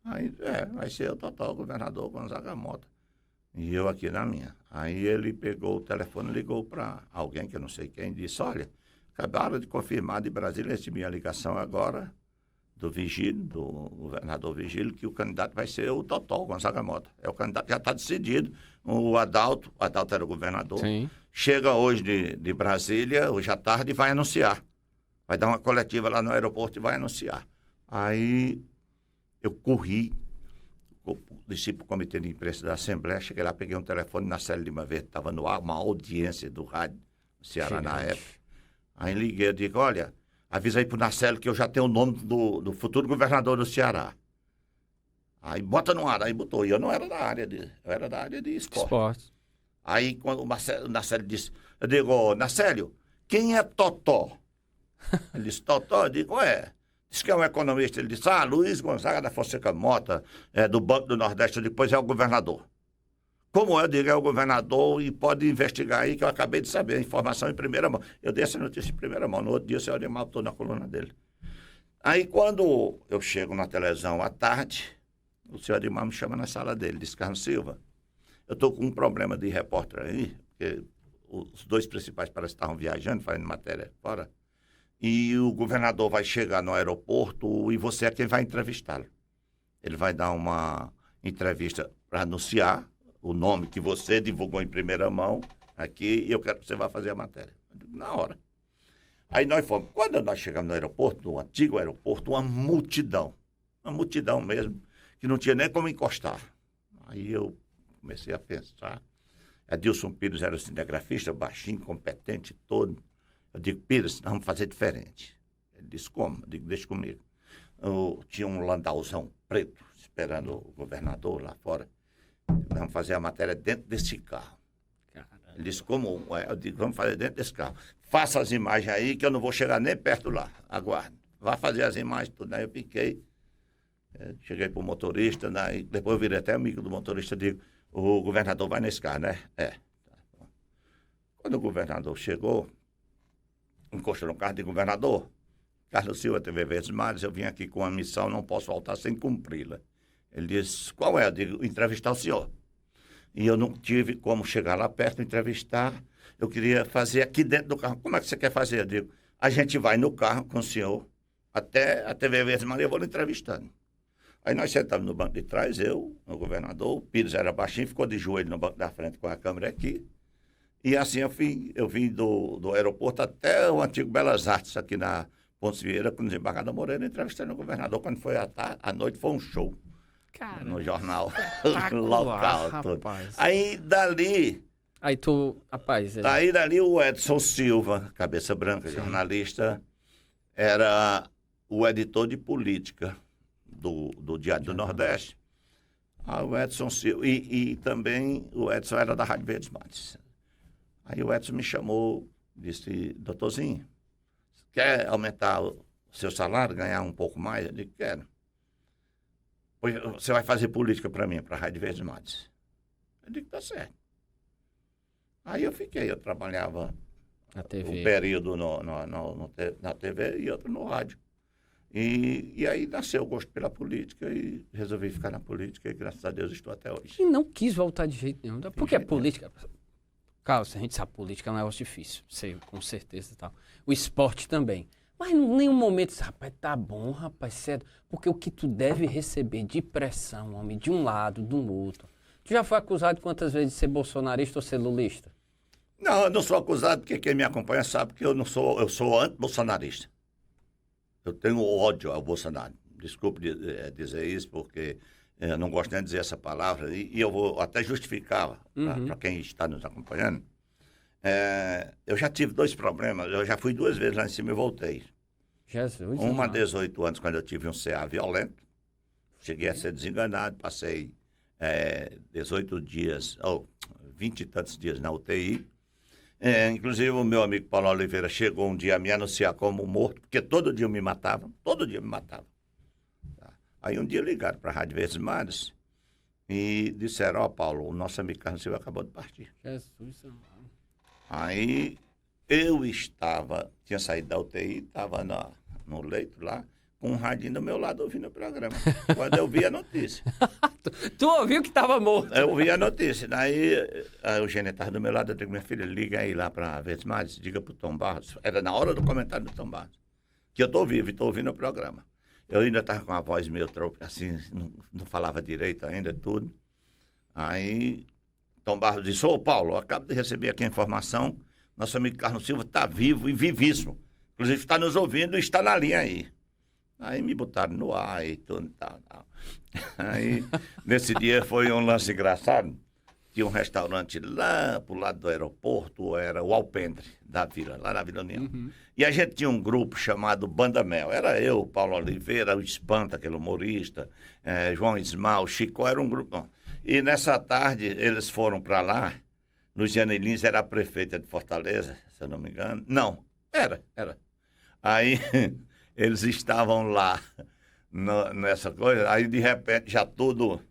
Aí, vai ser o Totó, governador Gonzaga Mota. E eu aqui na minha. Aí ele pegou o telefone, ligou para alguém, que eu não sei quem, disse, olha, acabaram de confirmar de Brasília, recebi a ligação agora do Vigílio, do governador Vigílio, que o candidato vai ser o Totó, Gonzaga Mota. É o candidato, já está decidido. O Adalto era o governador. Sim. Chega hoje de Brasília, hoje à tarde, e vai anunciar. Vai dar uma coletiva lá no aeroporto e vai anunciar. Aí eu corri, desci para o comitê de imprensa da Assembleia, cheguei lá, peguei um telefone na Célia Lima Verde, estava no ar, uma audiência do rádio do Ceará na época. Aí liguei, eu digo, olha, avisa aí pro Nacélio que eu já tenho o nome do futuro governador do Ceará. Aí bota no ar, aí botou. E eu não era da área eu era da área de esporte. Aí quando o Nacélio disse, eu digo, Nacélio, quem é Totó? Ele disse, Totó? Eu digo, Diz que é um economista. Ele disse, Luiz Gonzaga da Fonseca Mota, do Banco do Nordeste, depois é o governador. Como eu digo, é o governador e pode investigar aí, que eu acabei de saber a informação em primeira mão. Eu dei essa notícia em primeira mão. No outro dia, o senhor Ademar botou na coluna dele. Aí, quando eu chego na televisão à tarde, o senhor Ademar me chama na sala dele, diz, Carlos Silva, eu estou com um problema de repórter aí, porque os 2 principais parecem que estavam viajando, fazendo matéria fora, e o governador vai chegar no aeroporto e você é quem vai entrevistá-lo. Ele vai dar uma entrevista para anunciar o nome que você divulgou em primeira mão aqui, e eu quero que você vá fazer a matéria. Na hora. Aí nós fomos. Quando nós chegamos no aeroporto, no antigo aeroporto, uma multidão mesmo, que não tinha nem como encostar. Aí eu comecei a pensar. Adilson Pires era o cinegrafista, baixinho, competente todo. Eu digo, Pires, nós vamos fazer diferente. Ele disse, como? Eu digo, deixa comigo. Tinha um landauzão preto esperando o governador lá fora. Nós vamos fazer a matéria dentro desse carro. Ele disse, como? Eu digo, vamos fazer dentro desse carro. Faça as imagens aí que eu não vou chegar nem perto lá. Aguarde. Vá fazer as imagens tudo. Aí eu fiquei. Cheguei para o motorista, né? Depois eu virei até amigo do motorista, digo, o governador vai nesse carro, né? Quando o governador chegou, encostou no carro de governador, Carlos Silva, TV Verdes Mares, eu vim aqui com uma missão, não posso voltar sem cumpri-la. Ele disse, qual é? Eu digo, entrevistar o senhor. E eu não tive como chegar lá perto, entrevistar. Eu queria fazer aqui dentro do carro. Como é que você quer fazer? Eu digo, a gente vai no carro com o senhor, até a TV Verdes Mares, eu vou lhe entrevistando. Aí nós sentamos no banco de trás, eu, o governador, o Pires era baixinho, ficou de joelho no banco da frente com a câmera aqui. E assim eu vim do aeroporto até o antigo Belas Artes, aqui na Pontes Vieira, com o desembargador Moreira, entrevistando o governador. Quando foi à noite, foi um show. Cara, no jornal local. Rapaz. Aí dali... Aí dali o Edson Silva, cabeça branca, jornalista, era o editor de política do Diário do Nordeste. O Edson Silva, e também o Edson era da Rádio Verdes Mares. Aí o Edson me chamou, disse, doutorzinho, quer aumentar o seu salário, ganhar um pouco mais? Eu disse, quero. Pois você vai fazer política para mim, para a Rádio Verdes Mares. Eu disse, tá certo. Aí eu trabalhava um período na TV e outro no rádio. E aí nasceu o gosto pela política e resolvi ficar na política e graças a Deus estou até hoje. E não quis voltar de jeito nenhum. Porque a política... Carlos, a gente sabe, política é um negócio difícil, sei, com certeza e tal. O esporte também. Mas em nenhum momento, rapaz, tá bom, rapaz, sério. Porque o que tu deve receber de pressão, homem, de um lado, do outro. Tu já foi acusado quantas vezes de ser bolsonarista ou ser lulista? Não, eu não sou acusado, porque quem me acompanha sabe que eu sou anti-bolsonarista. Eu tenho ódio ao Bolsonaro. Desculpe dizer isso, porque eu não gosto nem de dizer essa palavra, e eu vou até justificar para quem está nos acompanhando. Eu já tive 2 problemas, eu já fui 2 vezes lá em cima e voltei. Jesus. Uma há 18 anos, quando eu tive um CA violento, cheguei a ser desenganado, passei 18 dias, 20 e tantos dias na UTI. Inclusive o meu amigo Paulo Oliveira chegou um dia a me anunciar como morto, porque todo dia me matavam, Tá? Aí um dia ligaram para a Rádio Verdes Mares e disseram, Paulo, o nosso amigo Carlos Silva acabou de partir. Jesus. Aí eu tinha saído da UTI, estava no leito lá, com um radinho do meu lado ouvindo o programa. Quando eu vi a notícia. Tu ouviu que estava morto? Eu vi a notícia. Daí a Eugênia estava do meu lado, eu digo, minha filha, liga aí lá para a Verdes Mares, diga para o Tom Barros. Era na hora do comentário do Tom Barros. Que eu estou vivo e estou ouvindo o programa. Eu ainda estava com a voz meio assim, não falava direito ainda, tudo. Aí Tom Barros disse, Paulo, eu acabo de receber aqui a informação, nosso amigo Carlos Silva está vivo e vivíssimo. Inclusive está nos ouvindo e está na linha aí. Aí me botaram no ar e tudo e tal. Aí, nesse dia foi um lance engraçado. Tinha um restaurante lá pro lado do aeroporto, era o Alpendre da Vila, lá na Vila União. E a gente tinha um grupo chamado Banda Mel. Era eu, Paulo Oliveira, o Espanta, aquele humorista, João Ismael, Chico, era um grupo. E nessa tarde eles foram para lá. Luciana Lins era a prefeita de Fortaleza, se eu não me engano. Não, era. Aí... Eles estavam lá nessa coisa, aí de repente já tudo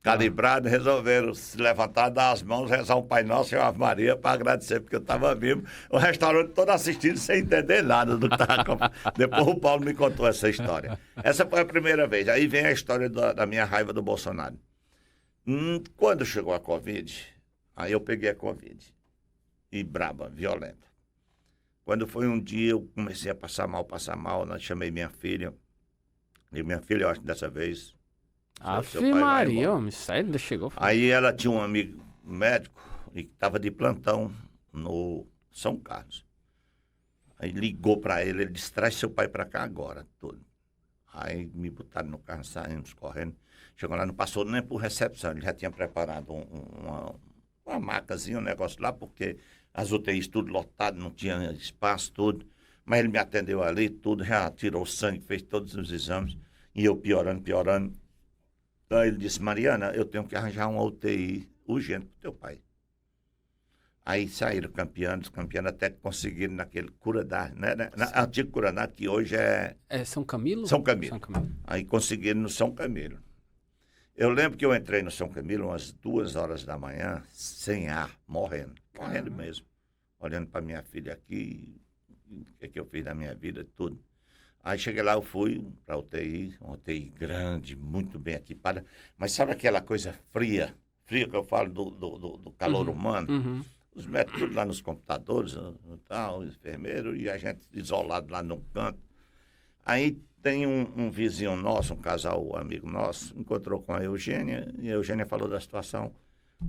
calibrado, resolveram se levantar, dar as mãos, rezar um Pai Nosso e uma Ave Maria para agradecer, porque eu estava vivo. O restaurante todo assistindo sem entender nada do que estava acontecendo. Depois o Paulo me contou essa história. Essa foi a primeira vez. Aí vem a história da minha raiva do Bolsonaro. Quando chegou a Covid, aí eu peguei a Covid. E braba, violenta. Quando foi um dia, eu comecei a passar mal, nós chamei minha filha. E minha filha, eu acho que dessa vez... Ave Maria, homem, sério, ainda chegou. Aí ela tinha um amigo médico e estava de plantão no São Carlos. Aí ligou para ele disse, traz seu pai para cá agora, tudo. Aí me botaram no carro, saímos correndo. Chegou lá, não passou nem por recepção, ele já tinha preparado uma macazinha, um negócio lá, porque as UTIs tudo lotado, não tinha espaço, tudo. Mas ele me atendeu ali, tudo, já tirou o sangue, fez todos os exames, e eu piorando. Aí ele disse, Mariana, eu tenho que arranjar uma UTI urgente para o teu pai. Aí saíram campeões até que conseguiram naquele Curadá, né? Na antigo Curadá, que hoje é... É São Camilo? São Camilo. Aí conseguiram no São Camilo. Eu lembro que eu entrei no São Camilo umas 2 horas da manhã, sem ar, morrendo mesmo. Olhando para minha filha aqui, o que eu fiz na minha vida, tudo. Aí cheguei lá, eu fui para a UTI, uma UTI grande, muito bem equipada. Mas sabe aquela coisa fria que eu falo do calor humano? Uhum. Os médicos tudo lá nos computadores, tal, o enfermeiro, e a gente isolado lá no canto. Aí tem um vizinho nosso, um casal amigo nosso, encontrou com a Eugênia, e a Eugênia falou da situação.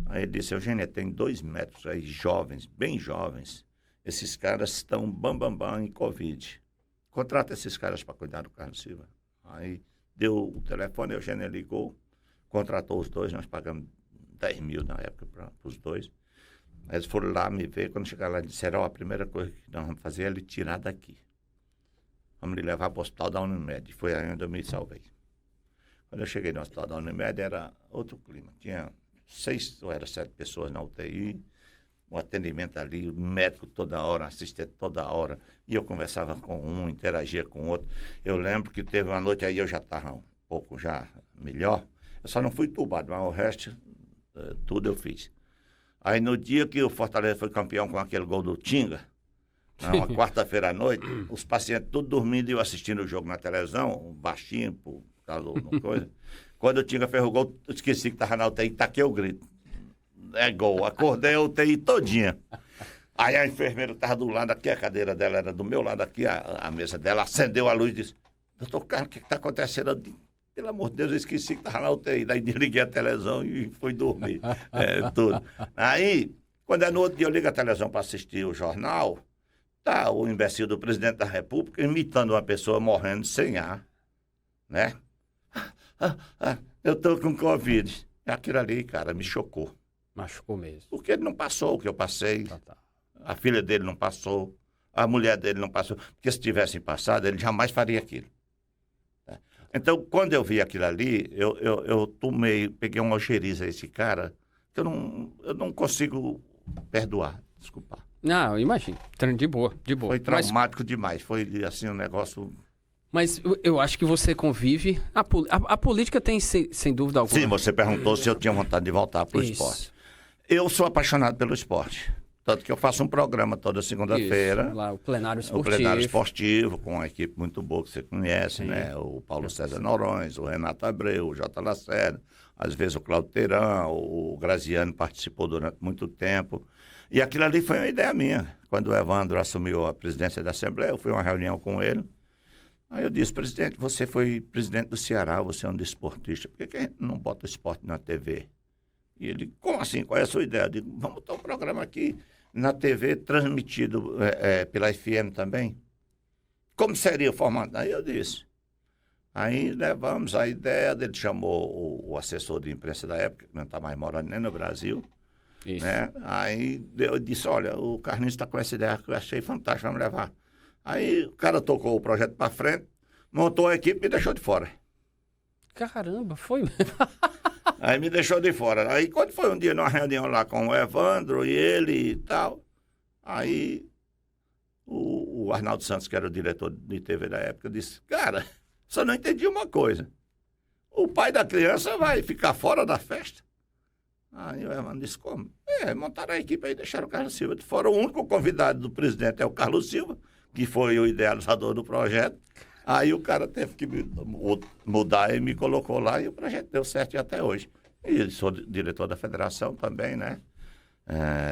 Aí ele disse, Eugênia, tem 2 médicos aí, jovens, bem jovens. Esses caras estão bam em Covid. Contrata esses caras para cuidar do Carlos Silva. Aí deu o telefone, a Eugênia ligou, contratou os 2, nós pagamos 10 mil na época para os 2. Eles foram lá me ver, quando chegaram lá, disseram, a primeira coisa que nós vamos fazer é ele tirar daqui. Vamos lhe levar para o hospital da Unimed. Foi aí onde eu me salvei. Quando eu cheguei no hospital da Unimed, era outro clima. Tinha 6 ou 7 pessoas na UTI, o atendimento ali, o médico toda hora, assistente toda hora. E eu conversava com um, interagia com o outro. Eu lembro que teve uma noite aí, eu já estava um pouco já melhor. Eu só não fui entubado, mas o resto, tudo eu fiz. Aí no dia que o Fortaleza foi campeão com aquele gol do Tinga, uma quarta-feira à noite, os pacientes todos dormindo e eu assistindo o jogo na televisão, baixinho, por calor, coisa. Quando o Tinga fez o gol, eu esqueci que estava na UTI, taquei o grito. É gol, acordei a UTI todinha. Aí a enfermeira estava do lado aqui, a cadeira dela era do meu lado aqui, a mesa dela, acendeu a luz e disse, doutor Carlos, o que está acontecendo? Eu disse, pelo amor de Deus, eu esqueci que estava na UTI. Daí desliguei a televisão e fui dormir. Tudo. Aí, quando é no outro dia eu ligo a televisão para assistir o jornal, tá o imbecil do presidente da República imitando uma pessoa morrendo sem ar, né? Eu tô com Covid. Aquilo ali, cara, me chocou. Machucou mesmo. Porque ele não passou o que eu passei. Tá. A filha dele não passou. A mulher dele não passou. Porque se tivessem passado, ele jamais faria aquilo. Então, quando eu vi aquilo ali, eu peguei uma ojeriza a esse cara, que eu não consigo perdoar, desculpar. Não, imagino. De boa. Foi traumático demais, foi assim um negócio... Mas eu acho que você convive... A política tem, sem dúvida alguma... Sim, você perguntou se eu tinha vontade de voltar para o esporte. Eu sou apaixonado pelo esporte. Tanto que eu faço um programa toda segunda-feira. Lá, o Plenário Esportivo. O Plenário Esportivo, com uma equipe muito boa que você conhece, né? O Paulo César Noronha, o Renato Abreu, o J. Lacerda, às vezes o Cláudio Teirão, o Graziano participou durante muito tempo. E aquilo ali foi uma ideia minha. Quando o Evandro assumiu a presidência da Assembleia, eu fui a uma reunião com ele. Aí eu disse, presidente, você foi presidente do Ceará, você é um desportista, por que a gente não bota o esporte na TV? E ele, como assim? Qual é a sua ideia? Eu digo, vamos botar um programa aqui na TV, transmitido pela FM também. Como seria o formato? Aí eu disse. Aí levamos a ideia, ele chamou o assessor de imprensa da época, que não está mais morando nem no Brasil. Isso. Né? Aí eu disse, olha, o Carlinhos está com essa ideia que eu achei fantástica, vamos levar. Aí o cara tocou o projeto para frente, montou a equipe e me deixou de fora. Caramba, foi mesmo. Aí me deixou de fora. Aí quando foi um dia numa reunião lá com o Evandro e ele e tal, aí o Arnaldo Santos, que era o diretor de TV da época, disse, cara, só não entendi uma coisa. O pai da criança vai ficar fora da festa? Aí o Evandro disse, como? Montaram a equipe aí e deixaram o Carlos Silva de fora. O único convidado do presidente é o Carlos Silva, que foi o idealizador do projeto. Aí o cara teve que mudar e me colocou lá e o projeto deu certo até hoje. E sou diretor da federação também, né?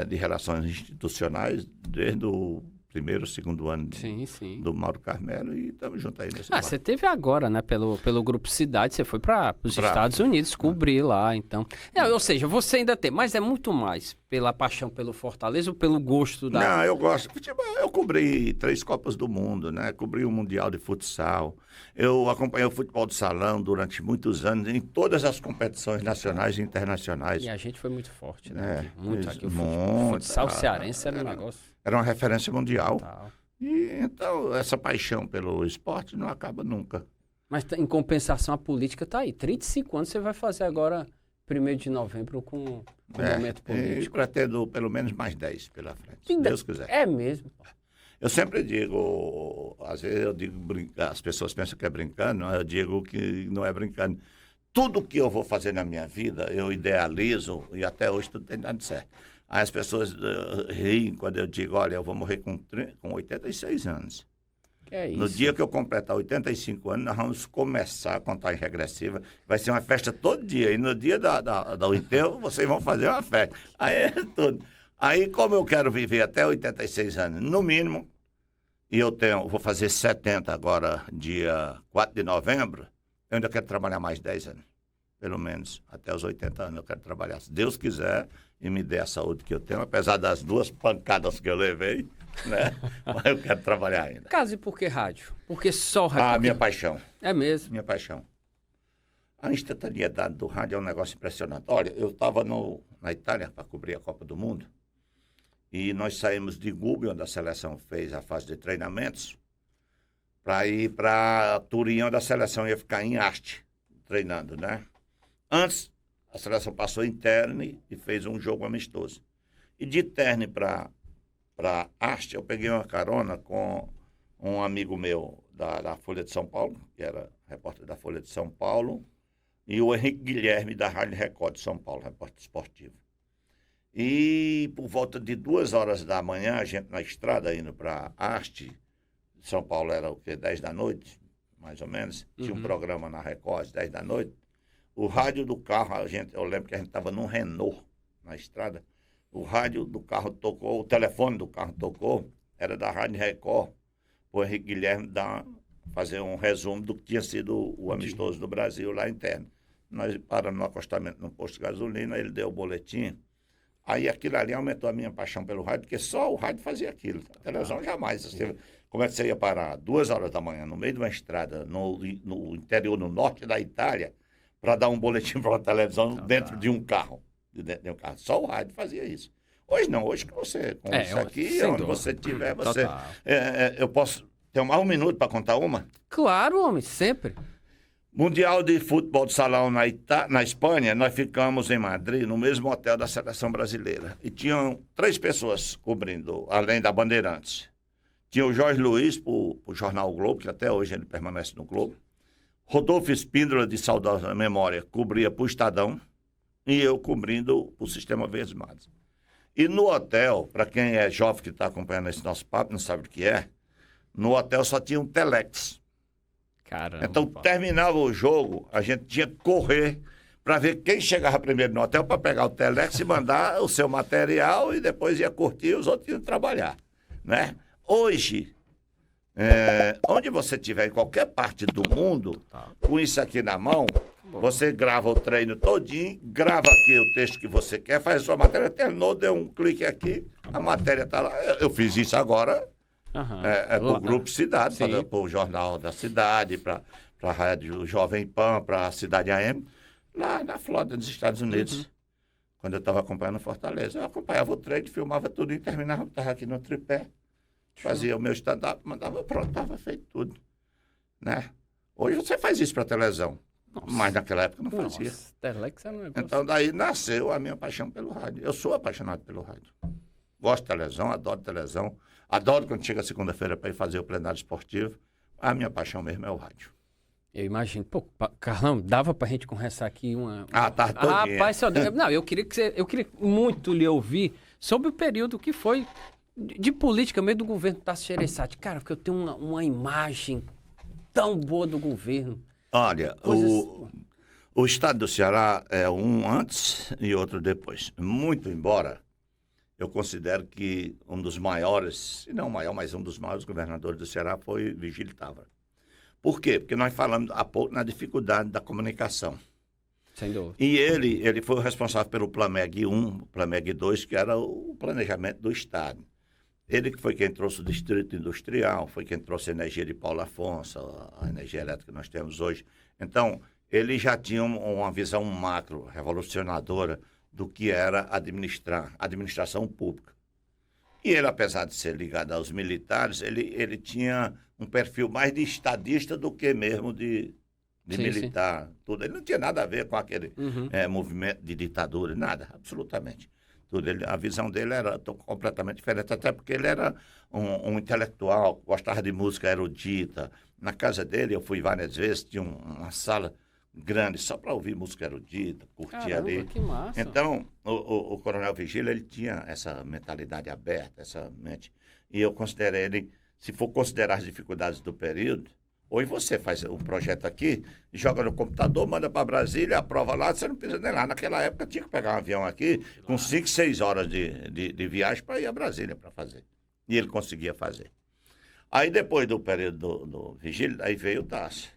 De relações institucionais, desde o primeiro, segundo ano Sim. do Mauro Carmelo e estamos juntos aí nesse Você teve agora, né, pelo Grupo Cidade, você foi para os Estados Unidos cobrir lá, então. Ou seja, você ainda tem, mas é muito mais pela paixão pelo Fortaleza ou pelo gosto da... Não, eu gosto. Futebol, eu cobri 3 Copas do Mundo, né? Cobri o Mundial de Futsal. Eu acompanhei o futebol de salão durante muitos anos em todas as competições nacionais e internacionais. E a gente foi muito forte, né? Aqui o muito, futsal cearense era um negócio... Era uma referência mundial. Tal. E então, essa paixão pelo esporte não acaba nunca. Mas em compensação, a política está aí. 35 anos você vai fazer agora, 1º de novembro, com o momento político. E pretendo pelo menos mais 10 pela frente, se Deus quiser. É mesmo. Eu sempre digo, às vezes eu digo, as pessoas pensam que é brincando, eu digo que não é brincando. Tudo que eu vou fazer na minha vida, eu idealizo e até hoje tudo tem dado certo. Aí as pessoas riem quando eu digo, olha, eu vou morrer com 86 anos. Que é isso? No dia que eu completar 85 anos, nós vamos começar a contar em regressiva. Vai ser uma festa todo dia. E no dia do enterro, vocês vão fazer uma festa. Aí é tudo. Aí, como eu quero viver até 86 anos, no mínimo, e vou fazer 70 agora, dia 4 de novembro, eu ainda quero trabalhar mais 10 anos. Pelo menos, até os 80 anos eu quero trabalhar. Se Deus quiser e me dê a saúde que eu tenho, apesar das 2 pancadas que eu levei, né? Mas eu quero trabalhar ainda. Caso e por que rádio? Porque só rádio? Minha paixão. É mesmo? Minha paixão. A instantaneidade do rádio é um negócio impressionante. Olha, eu estava na Itália para cobrir a Copa do Mundo e nós saímos de Gubbio, onde a seleção fez a fase de treinamentos, para ir para Turim, onde a seleção ia ficar em Asti, treinando, né? Antes, a seleção passou em Terni e fez um jogo amistoso. E de Terni para Asti, eu peguei uma carona com um amigo meu da Folha de São Paulo, que era repórter da Folha de São Paulo, e o Henrique Guilherme, da Rádio Record de São Paulo, repórter esportivo. E por volta de 2 horas da manhã, a gente na estrada indo para Asti, São Paulo era o quê? 10 da noite, mais ou menos. Tinha um programa na Record, 10 da noite. O rádio do carro, eu lembro que a gente estava num Renault na estrada. O rádio do carro tocou, o telefone do carro tocou, era da Rádio Record. O Henrique Guilherme fazer um resumo do que tinha sido o amistoso do Brasil lá interno. Nós paramos no acostamento no posto de gasolina, ele deu o boletim. Aí aquilo ali aumentou a minha paixão pelo rádio, porque só o rádio fazia aquilo. A televisão jamais. Como é que você ia parar 2 horas da manhã, no meio de uma estrada, no interior, no norte da Itália, para dar um boletim para uma televisão dentro de um carro? Só o rádio fazia isso. Hoje não, hoje que você, com isso aqui, onde você estiver, você... eu posso ter mais 1 minuto para contar uma? Claro, homem, sempre. Mundial de Futebol de Salão na Espanha, nós ficamos em Madrid, no mesmo hotel da Seleção Brasileira. E tinham 3 pessoas cobrindo, além da Bandeirantes. Tinha o Jorge Luiz, para o jornal o Globo, que até hoje ele permanece no Globo. Rodolfo Espíndola, de saudosa memória, cobria para o Estadão. E eu cobrindo o Sistema Verdes Mares. E no hotel, para quem é jovem que está acompanhando esse nosso papo, não sabe o que é, no hotel só tinha um telex. Caramba. Então, terminava o jogo, a gente tinha que correr para ver quem chegava primeiro no hotel para pegar o telex e mandar o seu material e depois ia curtir, os outros iam trabalhar, né? Hoje, onde você estiver, em qualquer parte do mundo, com isso aqui na mão, você grava o treino todinho, grava aqui o texto que você quer, faz a sua matéria, terminou, deu um clique aqui, a matéria está lá. Eu fiz isso agora. Para o Grupo Cidade, para o Jornal da Cidade, para a Rádio Jovem Pan, para a Cidade AM, lá na Flórida, nos Estados Unidos, quando eu estava acompanhando Fortaleza. Eu acompanhava o treino, filmava tudo e terminava, estava aqui no tripé, fazia o meu stand-up, mandava pronto, estava feito tudo. Né? Hoje você faz isso para televisão, mas naquela época não fazia. Telex é um negócio. Então daí nasceu a minha paixão pelo rádio. Eu sou apaixonado pelo rádio. Gosto de televisão, adoro televisão. Adoro quando chega segunda-feira para ir fazer o plenário esportivo. A minha paixão mesmo é o rádio. Eu imagino. Pô, Carlão, dava pra gente conversar aqui uma... Tá todo Rapaz, não, eu queria muito lhe ouvir sobre o período que foi de política mesmo do governo Tasso Gereissati. Cara, porque eu tenho uma imagem tão boa do governo. Olha, o estado do Ceará é um antes e outro depois. Muito embora eu considero que um dos maiores, se não o maior, mas um dos maiores governadores do Ceará foi Virgílio Távora. Por quê? Porque nós falamos há pouco na dificuldade da comunicação. Sem dúvida. E ele foi o responsável pelo Plameg 1, Plameg 2, que era o planejamento do Estado. Ele que foi quem trouxe o Distrito Industrial, foi quem trouxe a energia de Paulo Afonso, a energia elétrica que nós temos hoje. Então, ele já tinha uma visão macro, revolucionadora, do que era administração pública. E ele, apesar de ser ligado aos militares, ele tinha um perfil mais de estadista do que mesmo de militar. Tudo. Ele não tinha nada a ver com aquele movimento de ditadura, nada, absolutamente. Tudo. A visão dele era completamente diferente, até porque ele era um intelectual, gostava de música erudita. Na casa dele, eu fui várias vezes, tinha uma sala grande só para ouvir música erudita, curtir ali. Que massa. Então, o Coronel Virgílio, ele tinha essa mentalidade aberta, essa mente. E eu considero ele, se for considerar as dificuldades do período, hoje você faz um projeto aqui, joga no computador, manda para Brasília, aprova lá, você não precisa nem lá. Naquela época tinha que pegar um avião aqui com 5, 6 horas de viagem para ir a Brasília para fazer. E ele conseguia fazer. Aí depois do período do Virgílio, aí veio o Tássio,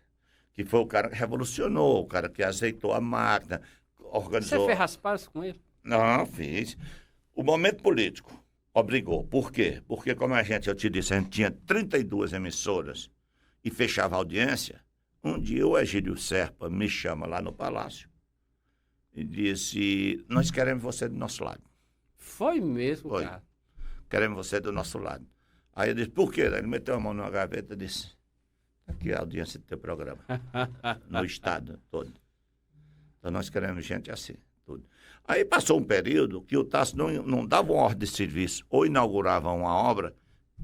que foi o cara que revolucionou, o cara que aceitou a máquina, organizou... Você fez raspas com ele? Não, fiz. O momento político obrigou. Por quê? Porque, como eu te disse, a gente tinha 32 emissoras e fechava a audiência. Um dia o Egídio Serpa me chama lá no Palácio e disse, nós queremos você do nosso lado. Foi mesmo, Foi. cara. Queremos você do nosso lado. Aí eu disse, por quê? Ele meteu a mão numa gaveta e disse, aqui é a audiência do teu programa, no estado todo. Então nós queremos gente assim, tudo. Aí passou um período que o Tássio não dava uma ordem de serviço ou inaugurava uma obra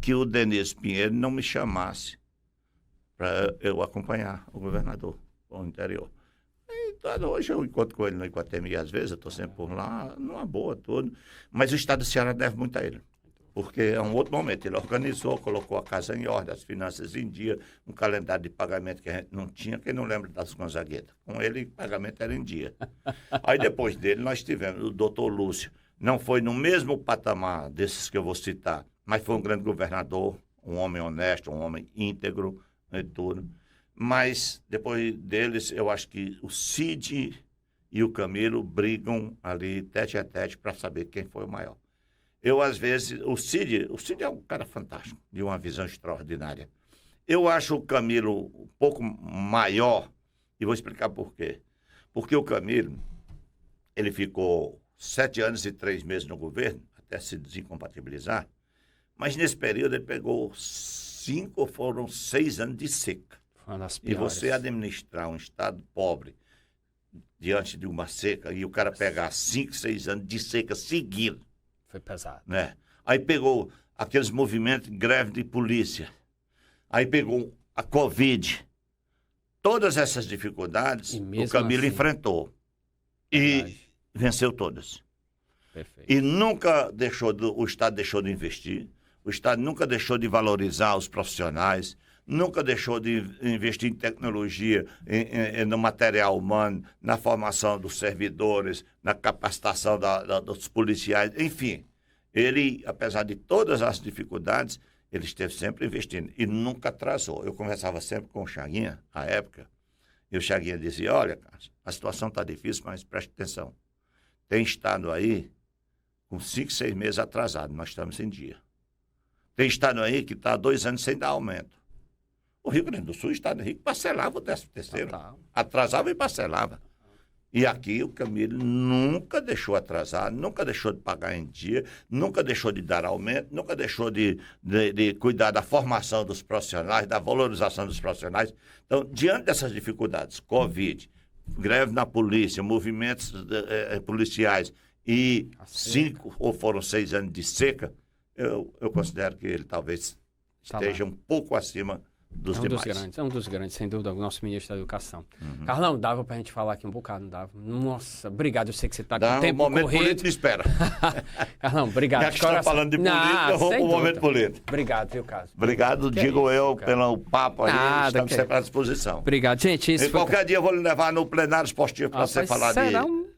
que o Denis Pinheiro não me chamasse para eu acompanhar o governador ao interior. Então, hoje eu encontro com ele no Iguatemi, às vezes, eu estou sempre por lá, numa boa, tudo. Mas o Estado do Ceará deve muito a ele. Porque é um outro momento. Ele organizou, colocou a casa em ordem, as finanças em dia, um calendário de pagamento que a gente não tinha. Quem não lembra das Gonzaguetas? Com ele, o pagamento era em dia. Aí, depois dele, nós tivemos o doutor Lúcio. Não foi no mesmo patamar desses que eu vou citar, mas foi um grande governador, um homem honesto, um homem íntegro e tudo. Mas, depois deles, eu acho que o Cid e o Camilo brigam ali, tete a tete, para saber quem foi o maior. Eu, às vezes, o Cid é um cara fantástico, de uma visão extraordinária. Eu acho o Camilo um pouco maior, e vou explicar por quê. Porque o Camilo, ele ficou 7 anos e 3 meses no governo, até se desincompatibilizar, mas nesse período ele pegou 5 ou foram 6 anos de seca. E você administrar um estado pobre diante de uma seca, e o cara pegar 5, 6 anos de seca seguidos, foi pesado. Né? Aí pegou aqueles movimentos de greve de polícia. Aí pegou a Covid. Todas essas dificuldades o Camilo assim, enfrentou. E venceu todas. Perfeito. E nunca o Estado deixou de investir. O Estado nunca deixou de valorizar os profissionais. Nunca deixou de investir em tecnologia, no material humano, na formação dos servidores, na capacitação dos policiais, enfim. Ele, apesar de todas as dificuldades, ele esteve sempre investindo e nunca atrasou. Eu conversava sempre com o Chaguinha, à época, e o Chaguinha dizia, olha, Carlos, a situação está difícil, mas preste atenção. Tem estado aí com 5, 6 meses atrasado, nós estamos em dia. Tem estado aí que está há 2 anos sem dar aumento. O Rio Grande do Sul, o Estado rico, parcelava o 13º. Atrasava e parcelava. E aqui o Camilo nunca deixou atrasar, nunca deixou de pagar em dia, nunca deixou de dar aumento, nunca deixou de cuidar da formação dos profissionais, da valorização dos profissionais. Então, diante dessas dificuldades, Covid, greve na polícia, movimentos policiais e 5 ou foram 6 anos de seca, eu considero que ele talvez esteja um pouco acima dos demais. É um dos grandes, sem dúvida, o nosso ministro da Educação. Carlão, dava pra gente falar aqui um bocado, não dava? Nossa, obrigado, eu sei que você tá com o tempo momento corrido. Político espera. Carlão, obrigado. Já que está falando de política, eu vou para o momento político. Obrigado, viu, Carlos? Obrigado, digo eu, pelo papo aí, estamos sempre à disposição. Obrigado, gente. Qualquer dia eu vou lhe levar no plenário esportivo para você falar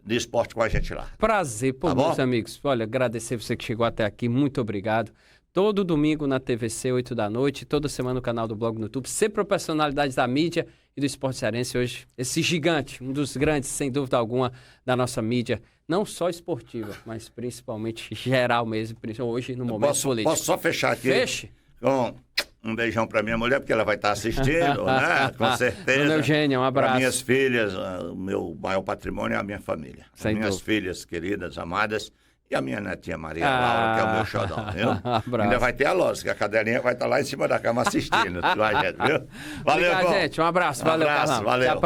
de esporte com a gente lá. Prazer, pô, Tá meus bom? amigos. Olha, agradecer você que chegou até aqui. Muito obrigado. Todo domingo na TVC, 8 da noite. Toda semana no canal do Blog no YouTube. Sempre personalidades da mídia e do esporte cearense. Hoje, esse gigante, um dos grandes, sem dúvida alguma, da nossa mídia. Não só esportiva, mas principalmente geral mesmo. Hoje, no momento político. Posso só fechar aqui? Feche. Com um beijão para minha mulher, porque ela vai estar assistindo, né? Com certeza. Dona Eugênia, um abraço. Para minhas filhas, o meu maior patrimônio é a minha família. Sem minhas dúvida. filhas queridas, amadas, e a minha netinha Maria Laura, que é o meu xodó, viu? Abraço. Ainda vai ter a lógica, a cadelinha vai estar lá em cima da cama assistindo, viu? Valeu, Obrigado, irmão. gente. Um abraço. Valeu, abraço, Carlão. valeu. Até a